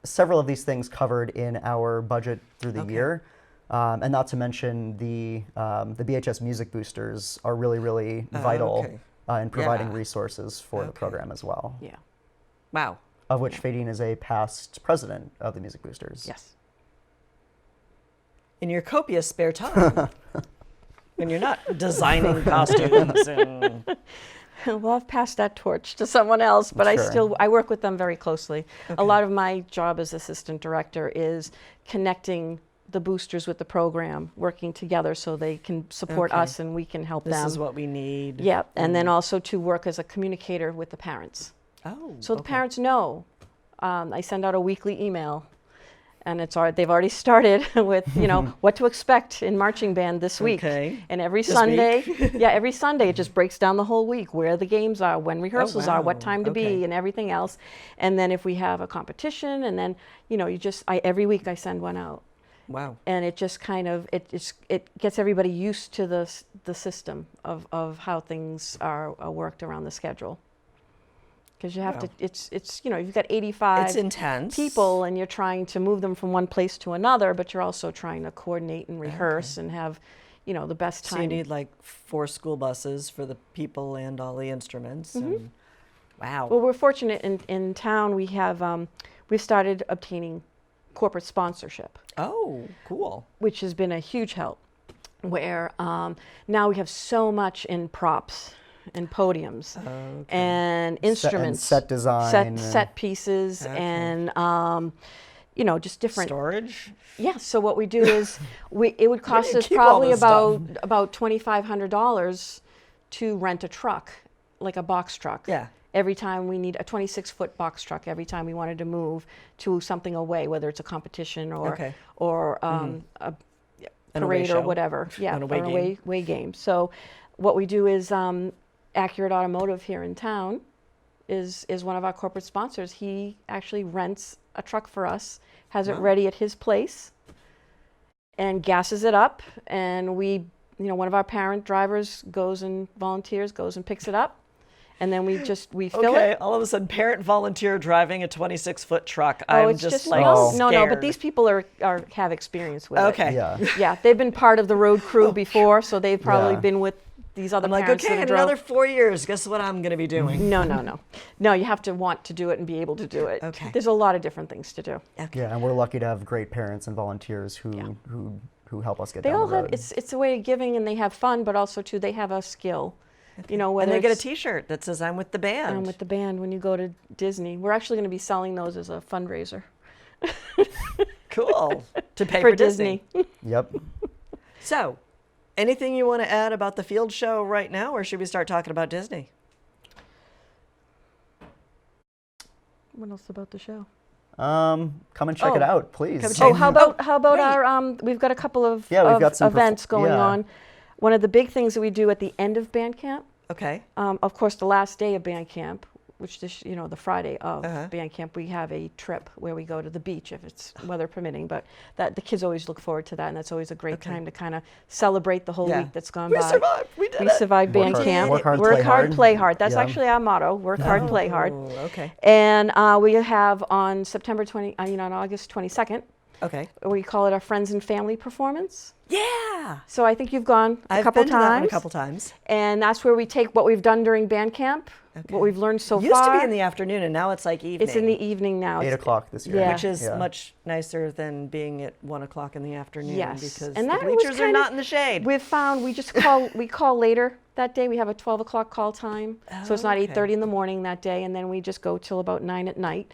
several of these things covered in our budget through the Okay. year. And not to mention the BHS music boosters are really, really vital okay. in providing Yeah. resources for the Okay. program as well, Yeah. wow. of which Faydeen is a past president of the music boosters. Yes. In your copious spare time, when you're not designing costumes and Well, I've passed that torch to someone else, but Sure. I work with them very closely. Okay. A lot of my job as assistant director is connecting the boosters with the program, working together so they can support Okay. us and we can help This them. is what we need. Yeah, and then also to work as a communicator with the parents. Oh. So the okay. parents know. I send out a weekly email, and they've already started with, what to expect in marching band this week. Okay. And every This Sunday, week? yeah, every Sunday it just breaks down the whole week, where the games are, when rehearsals are, what wow. time to Okay. be, and everything else. And then if we have a competition, and then, every week I send one out. Wow. And it just kind of, it gets everybody used to the system of how things are worked around the schedule. Because you have Wow. to, you've got 85 It's intense. people and you're trying to move them from one place to another, but you're also trying to coordinate and rehearse and have, the best So time. you need like 4 school buses for the people and all the instruments. And, wow. Well, we're fortunate in town. We've started obtaining corporate sponsorship, Oh, cool. which has been a huge help. Where now we have so much in props and podiums Okay. and instruments, set design, set pieces, Okay. and just different. Storage? Yeah. So what we do is it would cost you us keep all probably this about $2,500 to rent a truck, like a box truck. Yeah. Every time we need a 26-foot box truck, every time we wanted to move to something away, whether it's a competition or Okay. a An away parade or show. whatever. Yeah, An or away an game. away game. So what we do is Accurate Automotive here in town is one of our corporate sponsors. He actually rents a truck for us, has it Wow. ready at his place, and gasses it up. And we, one of our parent drivers goes and picks it up. And then we fill Okay, it. all of a sudden, parent volunteer driving a 26-foot truck. Oh, I'm it's just like Oh. no. But scared. these people have experience with it. Okay. Yeah. Yeah, they've been part of the road crew before, so they've probably Yeah. been with these other I'm like, parents okay, that in have another 4 years, guess what I'm going to be doing? No, you have to want to do it and be able to do it. Okay. There's a lot of different things to do. Okay. Yeah, and we're lucky to have great parents and volunteers who Yeah. who help us get They down all the have road. it's a way of giving, and they have fun, but also too they have a skill. Whether And they get a it's- T-shirt that says "I'm with the band." I'm with the band when you go to Disney. We're actually going to be selling those as a fundraiser Cool. To pay for for Disney. Yep. So, anything you want to add about the field show right now, or should we start talking about Disney? What else about the show? Come and check Oh, it out, please. come check Oh, it how about great. our we've got a couple of, Yeah, we've of got some events going yeah. on. One of the big things that we do at the end of band camp, Okay. of course, the last day of band camp, which the Friday of Uh-huh. band camp, we have a trip where we go to the beach if it's weather permitting. But that the kids always look forward to that, and that's always a great Okay. time to kind of celebrate the whole Yeah. week that's gone We by. survived. We did We it. survived Work band hard- camp. work hard, Work play hard, hard. play hard. That's Yeah. actually our motto. Work hard, play hard. Oh, okay. And we have on on August 22nd, Okay. we call it our Friends and Family performance. Yeah. So I think you've gone a I've couple been to that one times. a couple times. And that's where we take what we've done during band camp, what we've learned so Used far. to be in the afternoon, and now it's like evening. It's in the evening now. 8 It's- o'clock this year. Yeah. which is Yeah. much nicer than being at 1 o'clock in the afternoon. Yes. Because And the that was bleachers are kind of- not in the shade. We've found we call later that day. We have a 12 o'clock call time. So it's not Okay. 8:30 in the morning that day. And then we just go till about 9 at night.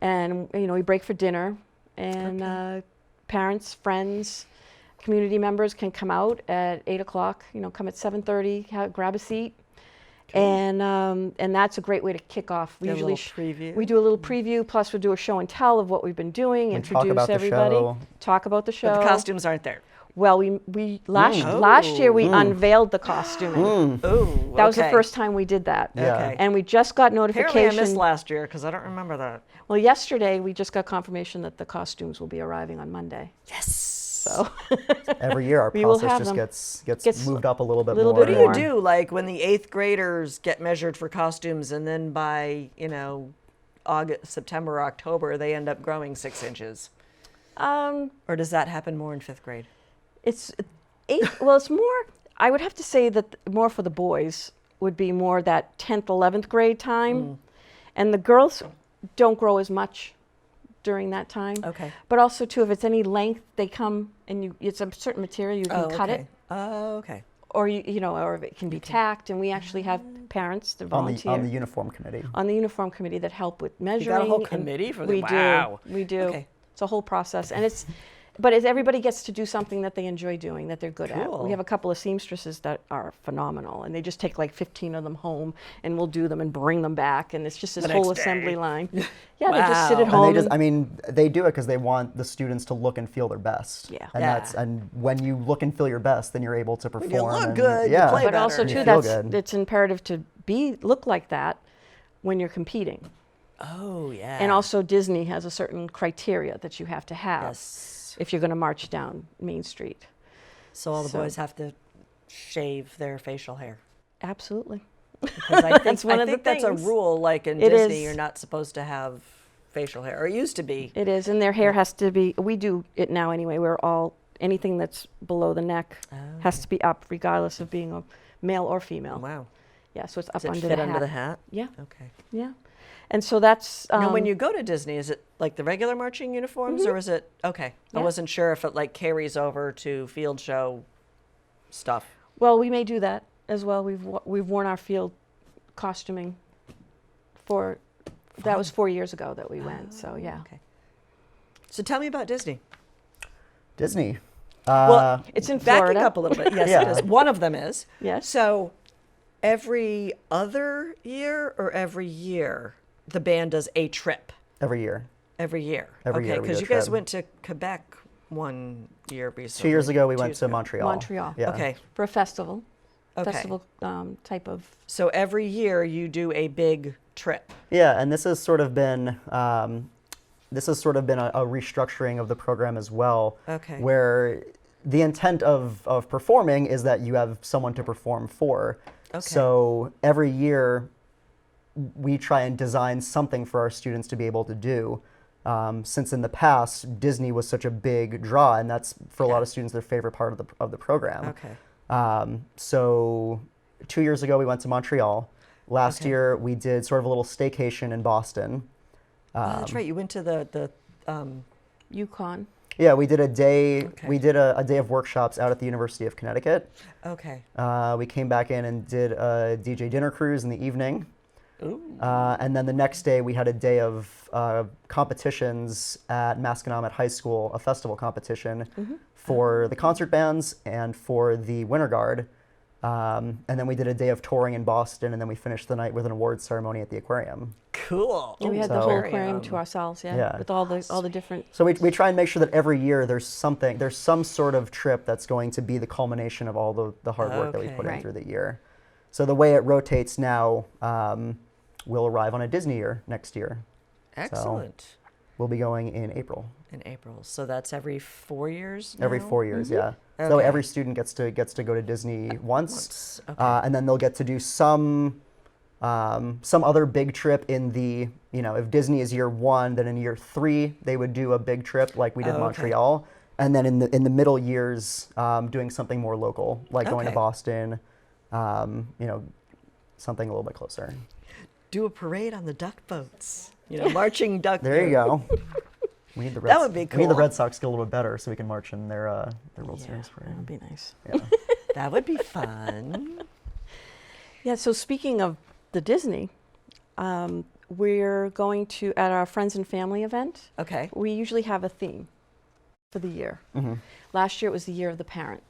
And, we break for dinner. And parents, friends, community members can come out at 8 o'clock, come at 7:30, grab a seat. And that's a great way to kick off. We Get a usually little preview. we do a little preview, plus we do a show and tell of what we've been doing, We introduce talk about the everybody, show. talk about the show. But the costumes aren't there. Well, we last year we unveiled the costuming. Oh, That was the first time we did that. Yeah. Okay. And we just got Apparently, I notification. missed last year because I don't remember that. Well, yesterday we just got confirmation that the costumes will be arriving on Monday. Yes. So Every year our We will process have just them. gets moved up a little bit little more. bit What do you more. do, like when the 8th graders get measured for costumes, and then by August, September, October, they end up growing 6 inches? Or does that happen more in 5th grade? it's it's more. I would have to say that more for the boys would be more that 10th, 11th grade time, and the girls don't grow as much during that time. Okay. But also too, if it's any length, they come and it's a certain material, you can cut it. Oh, okay. or or it can be tacked, and we actually have parents that volunteer on the uniform committee. On the uniform committee that help with You measuring. got a whole and committee for we that? Wow. We do. Okay. It's a whole process, and but everybody gets to do something that they enjoy doing, that they're good at. Cool. We have a couple of seamstresses that are phenomenal, and they just take like 15 of them home, and we'll do them and bring them back, and it's just this The whole next day. assembly line. Yeah, they just sit at Wow. home. And they do it because they want the students to look and feel their best. Yeah. And Yeah. and when you look and feel your best, then you're able to perform. you look and, good, you yeah. play But better. also You too, feel that's good. it's imperative to look like that when you're competing. Oh, yeah. And also Disney has a certain criteria that you have to have Yes. if you're going to march down Main Street. So all the So- boys have to shave their facial hair. Absolutely. Because I think, That's one of the that's a things. rule, like in It Disney, is. you're not supposed to have facial hair. Or it used to be. It is, and their hair has to be, we do it now anyway, anything that's below the neck has to be up regardless of being a male or female. Wow. Yeah, so it's up Does it under fit the hat. under the hat? Yeah, Okay. yeah. And so that's, Now, when you go to Disney, is it like the regular marching uniforms, or is it okay? I Yeah. wasn't sure if it like carries over to field show stuff. well, we may do that as well. We've worn our field costuming that was 4 years ago that we went, so yeah. Okay. So tell me about Disney. Disney. Well, It's in backing Florida. up a little bit. Yes, Yeah. it is. One of them is. Yes. So every other year or every year, the band does a trip Every year. every year. Every okay, year we do because a you guys trip. went to Quebec one year recently. 2 years ago, we went years to ago. Montreal. Montreal. Yeah. Okay. For a festival. Okay. Festival type of. So every year you do a big trip. Yeah, and this has sort of been a restructuring of the program as well. Okay. Where the intent of performing is that you have someone to perform for. Okay. So every year we try and design something for our students to be able to do. Since in the past Disney was such a big draw, and that's for a lot of students their favorite part of the program. Okay. So 2 years ago we went to Montreal. Last Okay. year we did sort of a little staycation in Boston. Oh, that's right. You went to the Yukon. Yeah, we did a day. Okay. We did a day of workshops out at the University of Connecticut. okay. We came back in and did a DJ dinner cruise in the evening. Ooh. And then the next day we had a day of competitions at Masconomet High School, a festival competition for the concert bands and for the Winter Guard. And then we did a day of touring in Boston, and then we finished the night with an awards ceremony at the aquarium. Cool. And we had the So- whole aquarium to ourselves, Yeah. with all the different. So we try and make sure that every year there's some sort of trip that's going to be the culmination of all the hard work that we Okay. put in Right. through the year. So the way it rotates now, we'll arrive on a Disney year next year. Excellent. We'll be going in April. In April. So that's every 4 years Every now? 4 years, yeah. So Okay. every student gets to go to Disney once, Okay. and then they'll get to do some other big trip in the, if Disney is year 1, then in year 3 they would do a big trip like we did Oh, okay. Montreal, and then in the middle years doing something more local like going to Okay. Boston, something a little bit closer. Do a parade on the duck boats. Marching duck. There you go. We need the Red That would be We need the cool. Red Sox to get a little bit better so we can march in their World Yeah, Series that parade. would be nice. Yeah. That would be fun. Yeah. So speaking of the Disney, we're going to at our friends and family event. Okay. We usually have a theme for the year. Mhm. Last year it was the year of the parent.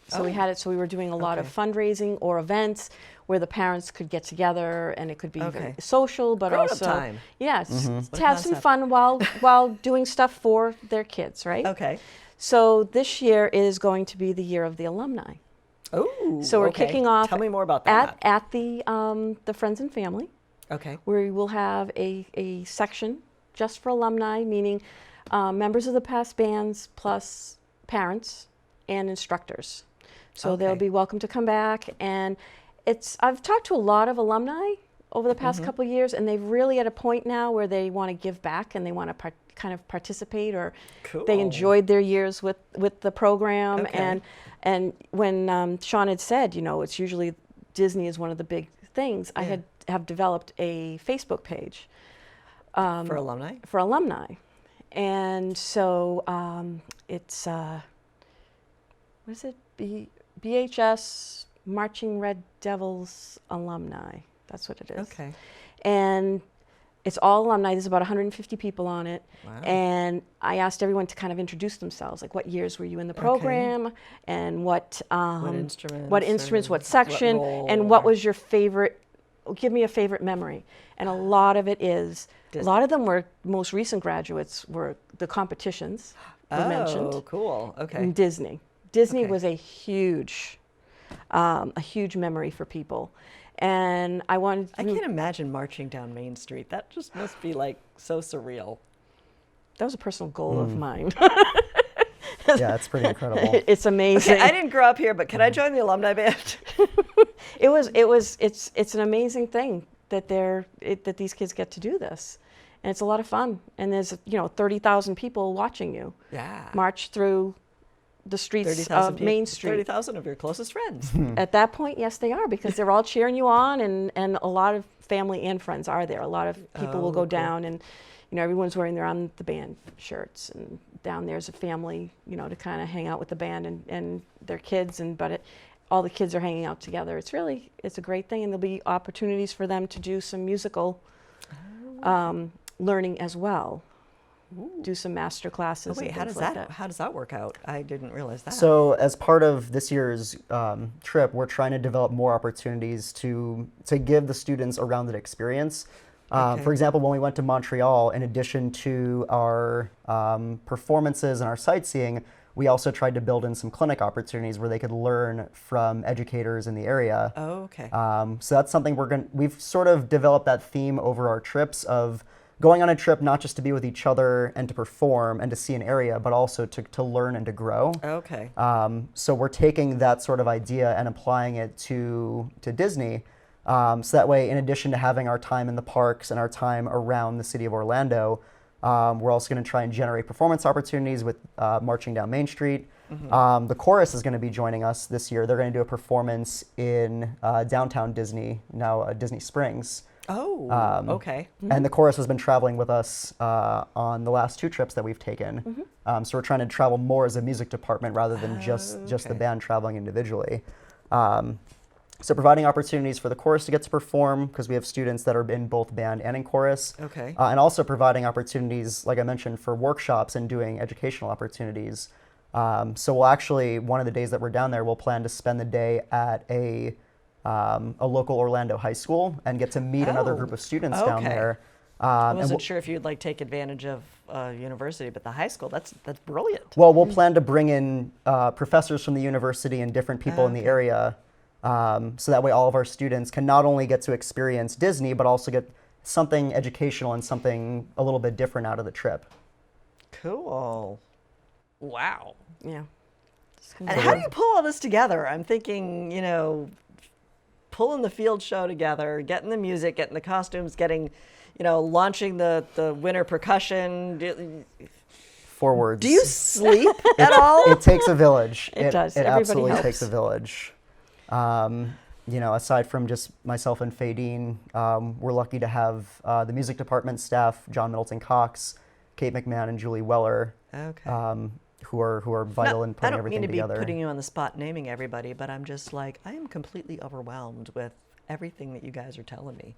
So we Oh. had it. So we were doing a lot of Okay. fundraising or events where the parents could get together, and it could be very Okay. social, but Grown-up also time. yes, Mhm. to What a have some concept. fun while doing stuff for their kids, right? Okay. So this year is going to be the year of the alumni. Oh. So we're kicking off Tell me more about that. At the friends and family, Okay. where we will have a section just for alumni, meaning members of the past bands plus parents and instructors. So they'll Okay. be welcome to come back. And I've talked to a lot of alumni over the past Mm-hmm. couple of years, and they've really at a point now where they want to give back and they want to kind of participate, or Cool. they enjoyed their years with the program. Okay. And when Sean had said, it's usually Disney is one of the big things, I Yeah. have developed a Facebook page For alumni? for alumni. And so it's, what is it? BHS Marching Red Devils alumni. That's what it is. Okay. And it's all alumni. There's about 150 people on it. Wow. And I asked everyone to kind of introduce themselves, like what years were you in the program, and what instruments, what section, role, and what was your favorite, give me a favorite memory. And a lot of it is, a lot of them were, most recent graduates were the competitions were mentioned. Oh, cool. Okay. And Disney. Disney Okay. was a huge memory for people. And I wanted to, I can't imagine marching down Main Street. That just must be like so surreal. that was a personal goal of mine. Yeah, it's pretty incredible. It's amazing. I didn't grow up here, but can I join the alumni band? It's an amazing thing that that these kids get to do this. And it's a lot of fun. And there's, 30,000 people watching you Yeah. march through the streets 30,000 of Main Street. 30,000 of your closest friends. At that point, yes, they are, because they're all cheering you on, and a lot of family and friends are there. A lot of people will go cool. down, and everyone's wearing their On the Band shirts, and down there's a family, to kind of hang out with the band and their kids, all the kids are hanging out together. It's a great thing, and there'll be opportunities for them to do some musical learning as well. Do some master classes. Oh, wait, and how things does like that how does that work out? I didn't realize that. So as part of this year's trip, we're trying to develop more opportunities to give the students a rounded experience. Okay. For example, when we went to Montreal, in addition to our performances and our sightseeing, we also tried to build in some clinic opportunities where they could learn from educators in the area. Oh, okay. So that's something we've sort of developed that theme over our trips of going on a trip not just to be with each other and to perform and to see an area, but also to learn and to grow. Okay. So we're taking that sort of idea and applying it to Disney. So that way, in addition to having our time in the parks and our time around the city of Orlando, we're also going to try and generate performance opportunities with marching down Main Street. Mm-hmm. The chorus is going to be joining us this year. They're going to do a performance in downtown Disney, now Disney Springs. Oh, okay. And the chorus has been traveling with us on the last 2 trips that we've taken. So we're trying to travel more as a music department rather than just the okay. band traveling individually. So providing opportunities for the chorus to get to perform, because we have students that are in both band and in chorus. Okay. And also providing opportunities, like I mentioned, for workshops and doing educational opportunities. So we'll actually, one of the days that we're down there, we'll plan to spend the day at a local Orlando high school and get to meet another group of students down okay. there. I and wasn't sure if you'd take advantage of university, but the high school, that's brilliant. Well, we'll plan to bring in professors from the university and different people in the Okay. area, so that way all of our students can not only get to experience Disney, but also get something educational and something a little bit different out of the trip. Cool. Wow. Yeah. And how do you pull all this together? I'm thinking, pulling the field show together, getting the music, getting the costumes, getting, launching the winter percussion. Forwards. Do you sleep at all? It takes a village. It does. It Everybody absolutely helps. takes a village. Aside from just myself and Faydeen, we're lucky to have the music department staff, John Middleton Cox, Kate McMahon, and Julie Weller, Okay. who are vital in I putting don't everything mean to together. be putting you on the spot naming everybody, but I'm just I am completely overwhelmed with everything that you guys are telling me.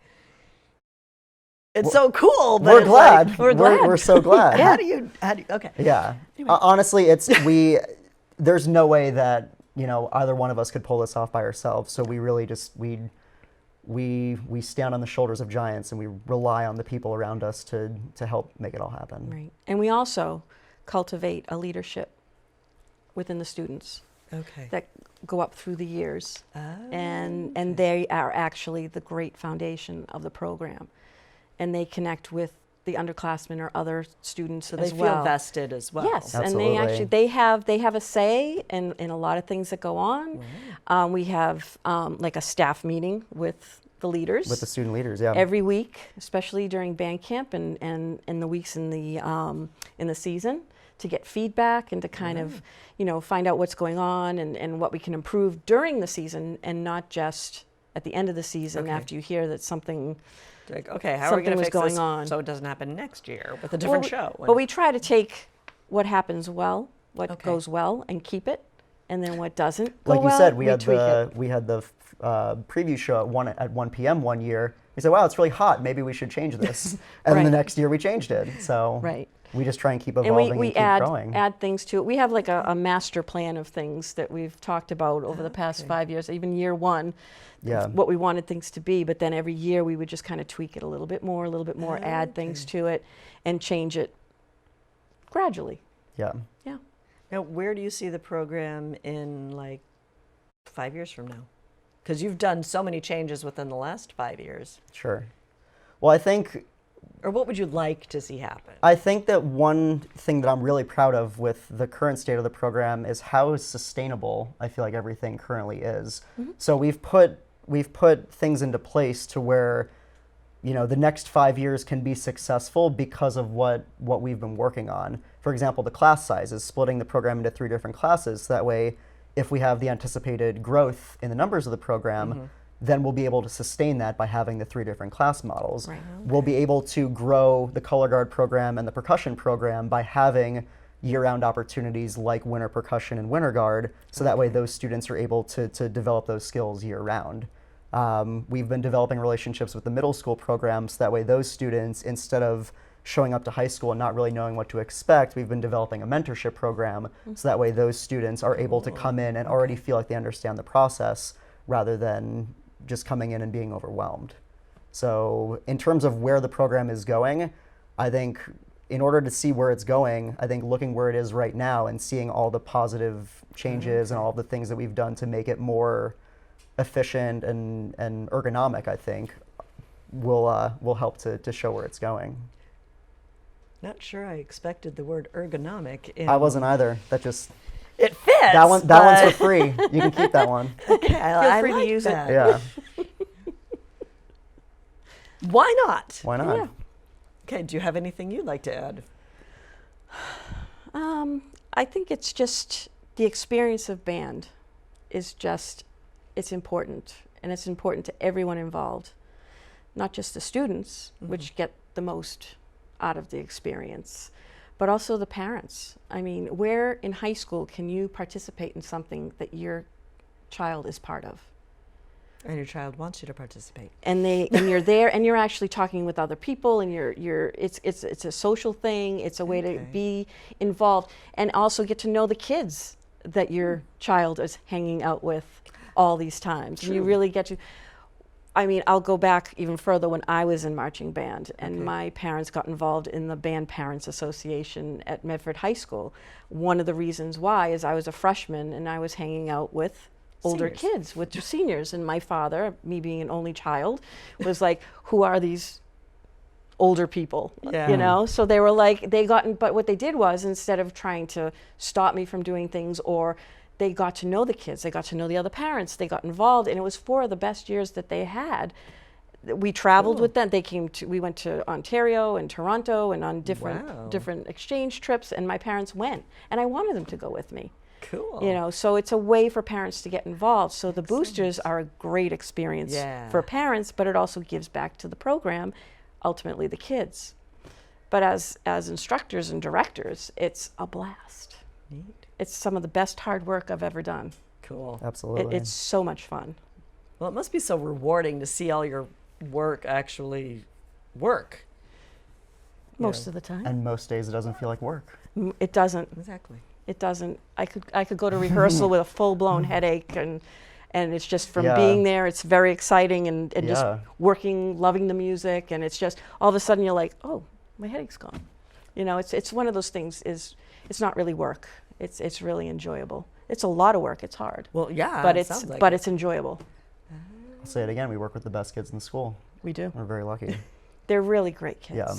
It's so cool. But We're it's glad. we're glad. We're so glad. How do you, okay. Yeah. Anyway. Honestly, there's no way that, either one of us could pull this off by ourselves. So we really just, we stand on the shoulders of giants, and we rely on the people around us to help make it all happen. Right. And we also cultivate a leadership within the students Okay. that go up through the years. Oh, And they are actually the great foundation of the program. And they connect with the underclassmen or other students so as they well. feel vested as well. Yes, Absolutely. and they have a say in a lot of things that go on. We have a staff meeting with the leaders. With the student leaders, yeah. Every week, especially during band camp and in the weeks in the season, to get feedback and to kind of find out what's going on and what we can improve during the season, and not just at the end of the season Okay. after you hear that something. Okay, how are we Something going to was fix going this on. so it doesn't happen next year with a different show? But we try to take what happens well, what Okay. goes well, and keep it, and then what doesn't go Like you well, said, we had tweak the it. preview show at 1 p.m. one year. We said, wow, it's really hot. Maybe we should change this. And then the Right. next year we changed it. So Right. we just try and keep And evolving and, we keep add growing. things to it. We have like a master plan of things that we've talked about over the past 5 years, even year one, Yeah. what we wanted things to be. But then every year we would just kind of tweak it a little bit more, add things to it, and change it gradually. Yeah. Yeah. Now, where do you see the program in like 5 years from now? Because you've done so many changes within the last 5 years. Sure. Well, Or what would you like to see happen? I think that one thing that I'm really proud of with the current state of the program is how sustainable I feel like everything currently is. So we've put things into place to where, you know, the next 5 years can be successful because of what we've been working on. For example, the class sizes, splitting the program into 3 different classes. That way, if we have the anticipated growth in the numbers of the program, then we'll be able to sustain that by having the 3 different class models. Right. We'll be able to grow the color guard program and the percussion program by having year-round opportunities like winter percussion and winter guard, so that way those students are able to develop those skills year-round. We've been developing relationships with the middle school programs, so that way those students, instead of showing up to high school and not really knowing what to expect, we've been developing a mentorship program, so that way those students are able to come in and already feel like they understand the process rather than just coming in and being overwhelmed. So in terms of where the program is going, I think in order to see where it's going, I think looking where it is right now and seeing all the positive changes and all the things that we've done to make it more efficient and ergonomic, I think, will help to show where it's going. Not sure I expected the word ergonomic. I wasn't either. That just It fits. that one's for free. You can keep that one. Okay, Feel free to like use it. that. Yeah. Why not? Why not? Yeah. Okay, do you have anything you'd like to add? I think it's just the experience of band is just, it's important, and it's important to everyone involved, not just the students, which get the most out of the experience, but also the parents. I mean, where in high school can you participate in something that your child is part of? And your child wants you to participate. And you're there, and you're actually talking with other people, and it's a social thing. It's a way to be involved and also get to know the kids that your child is hanging out with all these times. And you really get to. I mean, I'll go back even further when I was in marching band, and my parents got involved in the Band Parents Association at Medford High School. One of the reasons why is I was a freshman and I was hanging out with older Seniors. kids, with the seniors, and my father, me being an only child, was like, who are these older people? Yeah. You know? So they were like, but what they did was, instead of trying to stop me from doing things, or they got to know the kids, they got to know the other parents, they got involved, and it was 4 of the best years that they had. We traveled with them. We went to Ontario and Toronto and on different exchange trips, and my parents went, and I wanted them to go with me. Cool. You know, so it's a way for parents to get involved. So the boosters are a great experience for parents, but it also gives back to the program, ultimately the kids. But as instructors and directors, it's a blast. Neat. It's some of the best hard work I've ever done. Cool. Absolutely. It's so much fun. Well, it must be so rewarding to see all your work actually work. Most of the time. And most days it doesn't feel like work. It doesn't. Exactly. It doesn't. I could go to rehearsal with a full-blown headache, and it's just from being there, it's very exciting, and just working, loving the music, and it's just all of a sudden you're like, oh, my headache's gone. You know, it's one of those things. It's not really work. It's really enjoyable. It's a lot of work. It's hard. Well, yeah. But it sounds like it's enjoyable. I'll say it again, we work with the best kids in the school. We do. We're very lucky. They're really great kids. Yeah.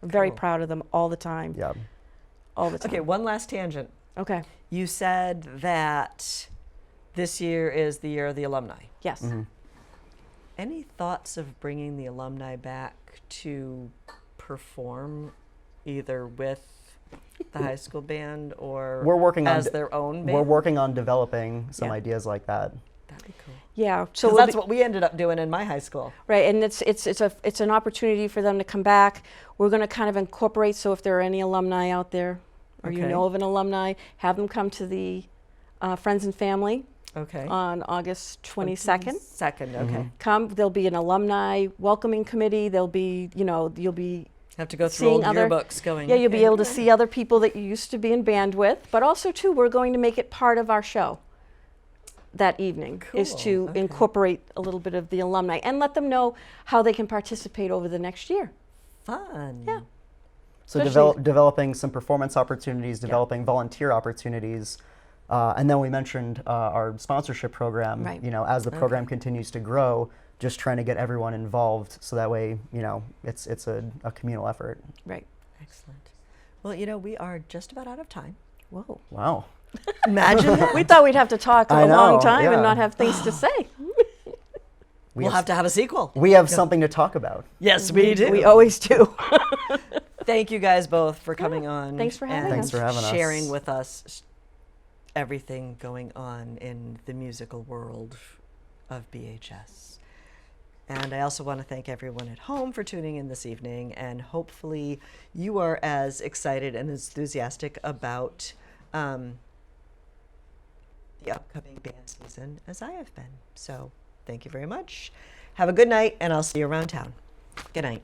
I'm very Cool. proud of them all the time. Yeah. All the time. Okay, one last tangent. Okay. You said that this year is the year of the alumni. Yes. Any thoughts of bringing the alumni back to perform either with the high school band or We're working on as their own band? We're working on developing some Yeah. ideas like that. That'd be cool. Yeah. So we'll that's be- what we ended up doing in my high school. Right, and it's an opportunity for them to come back. We're going to kind of incorporate, so if there are any alumni out there, or you Okay. know of an alumni, have them come to the friends and family Okay. on August 22nd. Second, okay. Come, there'll be an alumni welcoming committee. There'll be, you'll be Have to go through seeing old other yearbooks going. Yeah, you'll be okay, able to good. see other people that you used to be in band with, but also too, we're going to make it part of our show that evening, is Cool, to okay. incorporate a little bit of the alumni and let them know how they can participate over the next year. Fun. Yeah. So Especially- developing some performance opportunities, developing volunteer opportunities, and then we mentioned our sponsorship program. Right. As the program continues to grow, just trying to get everyone involved, so that way, it's a communal effort. Right. Excellent. Well, we are just about out of time. Whoa. Wow. Imagine that. We thought we'd have to talk I a long know, time yeah. and not have things to say. We'll have to have a sequel. We have something to talk about. Yes, we do. We always do. Thank you guys both for coming on. Thanks for having and us. Thanks for having us. sharing with us everything going on in the musical world of BHS. And I also want to thank everyone at home for tuning in this evening, and hopefully you are as excited and enthusiastic about the upcoming band season as I have been. So thank you very much. Have a good night, and I'll see you around town. Good night.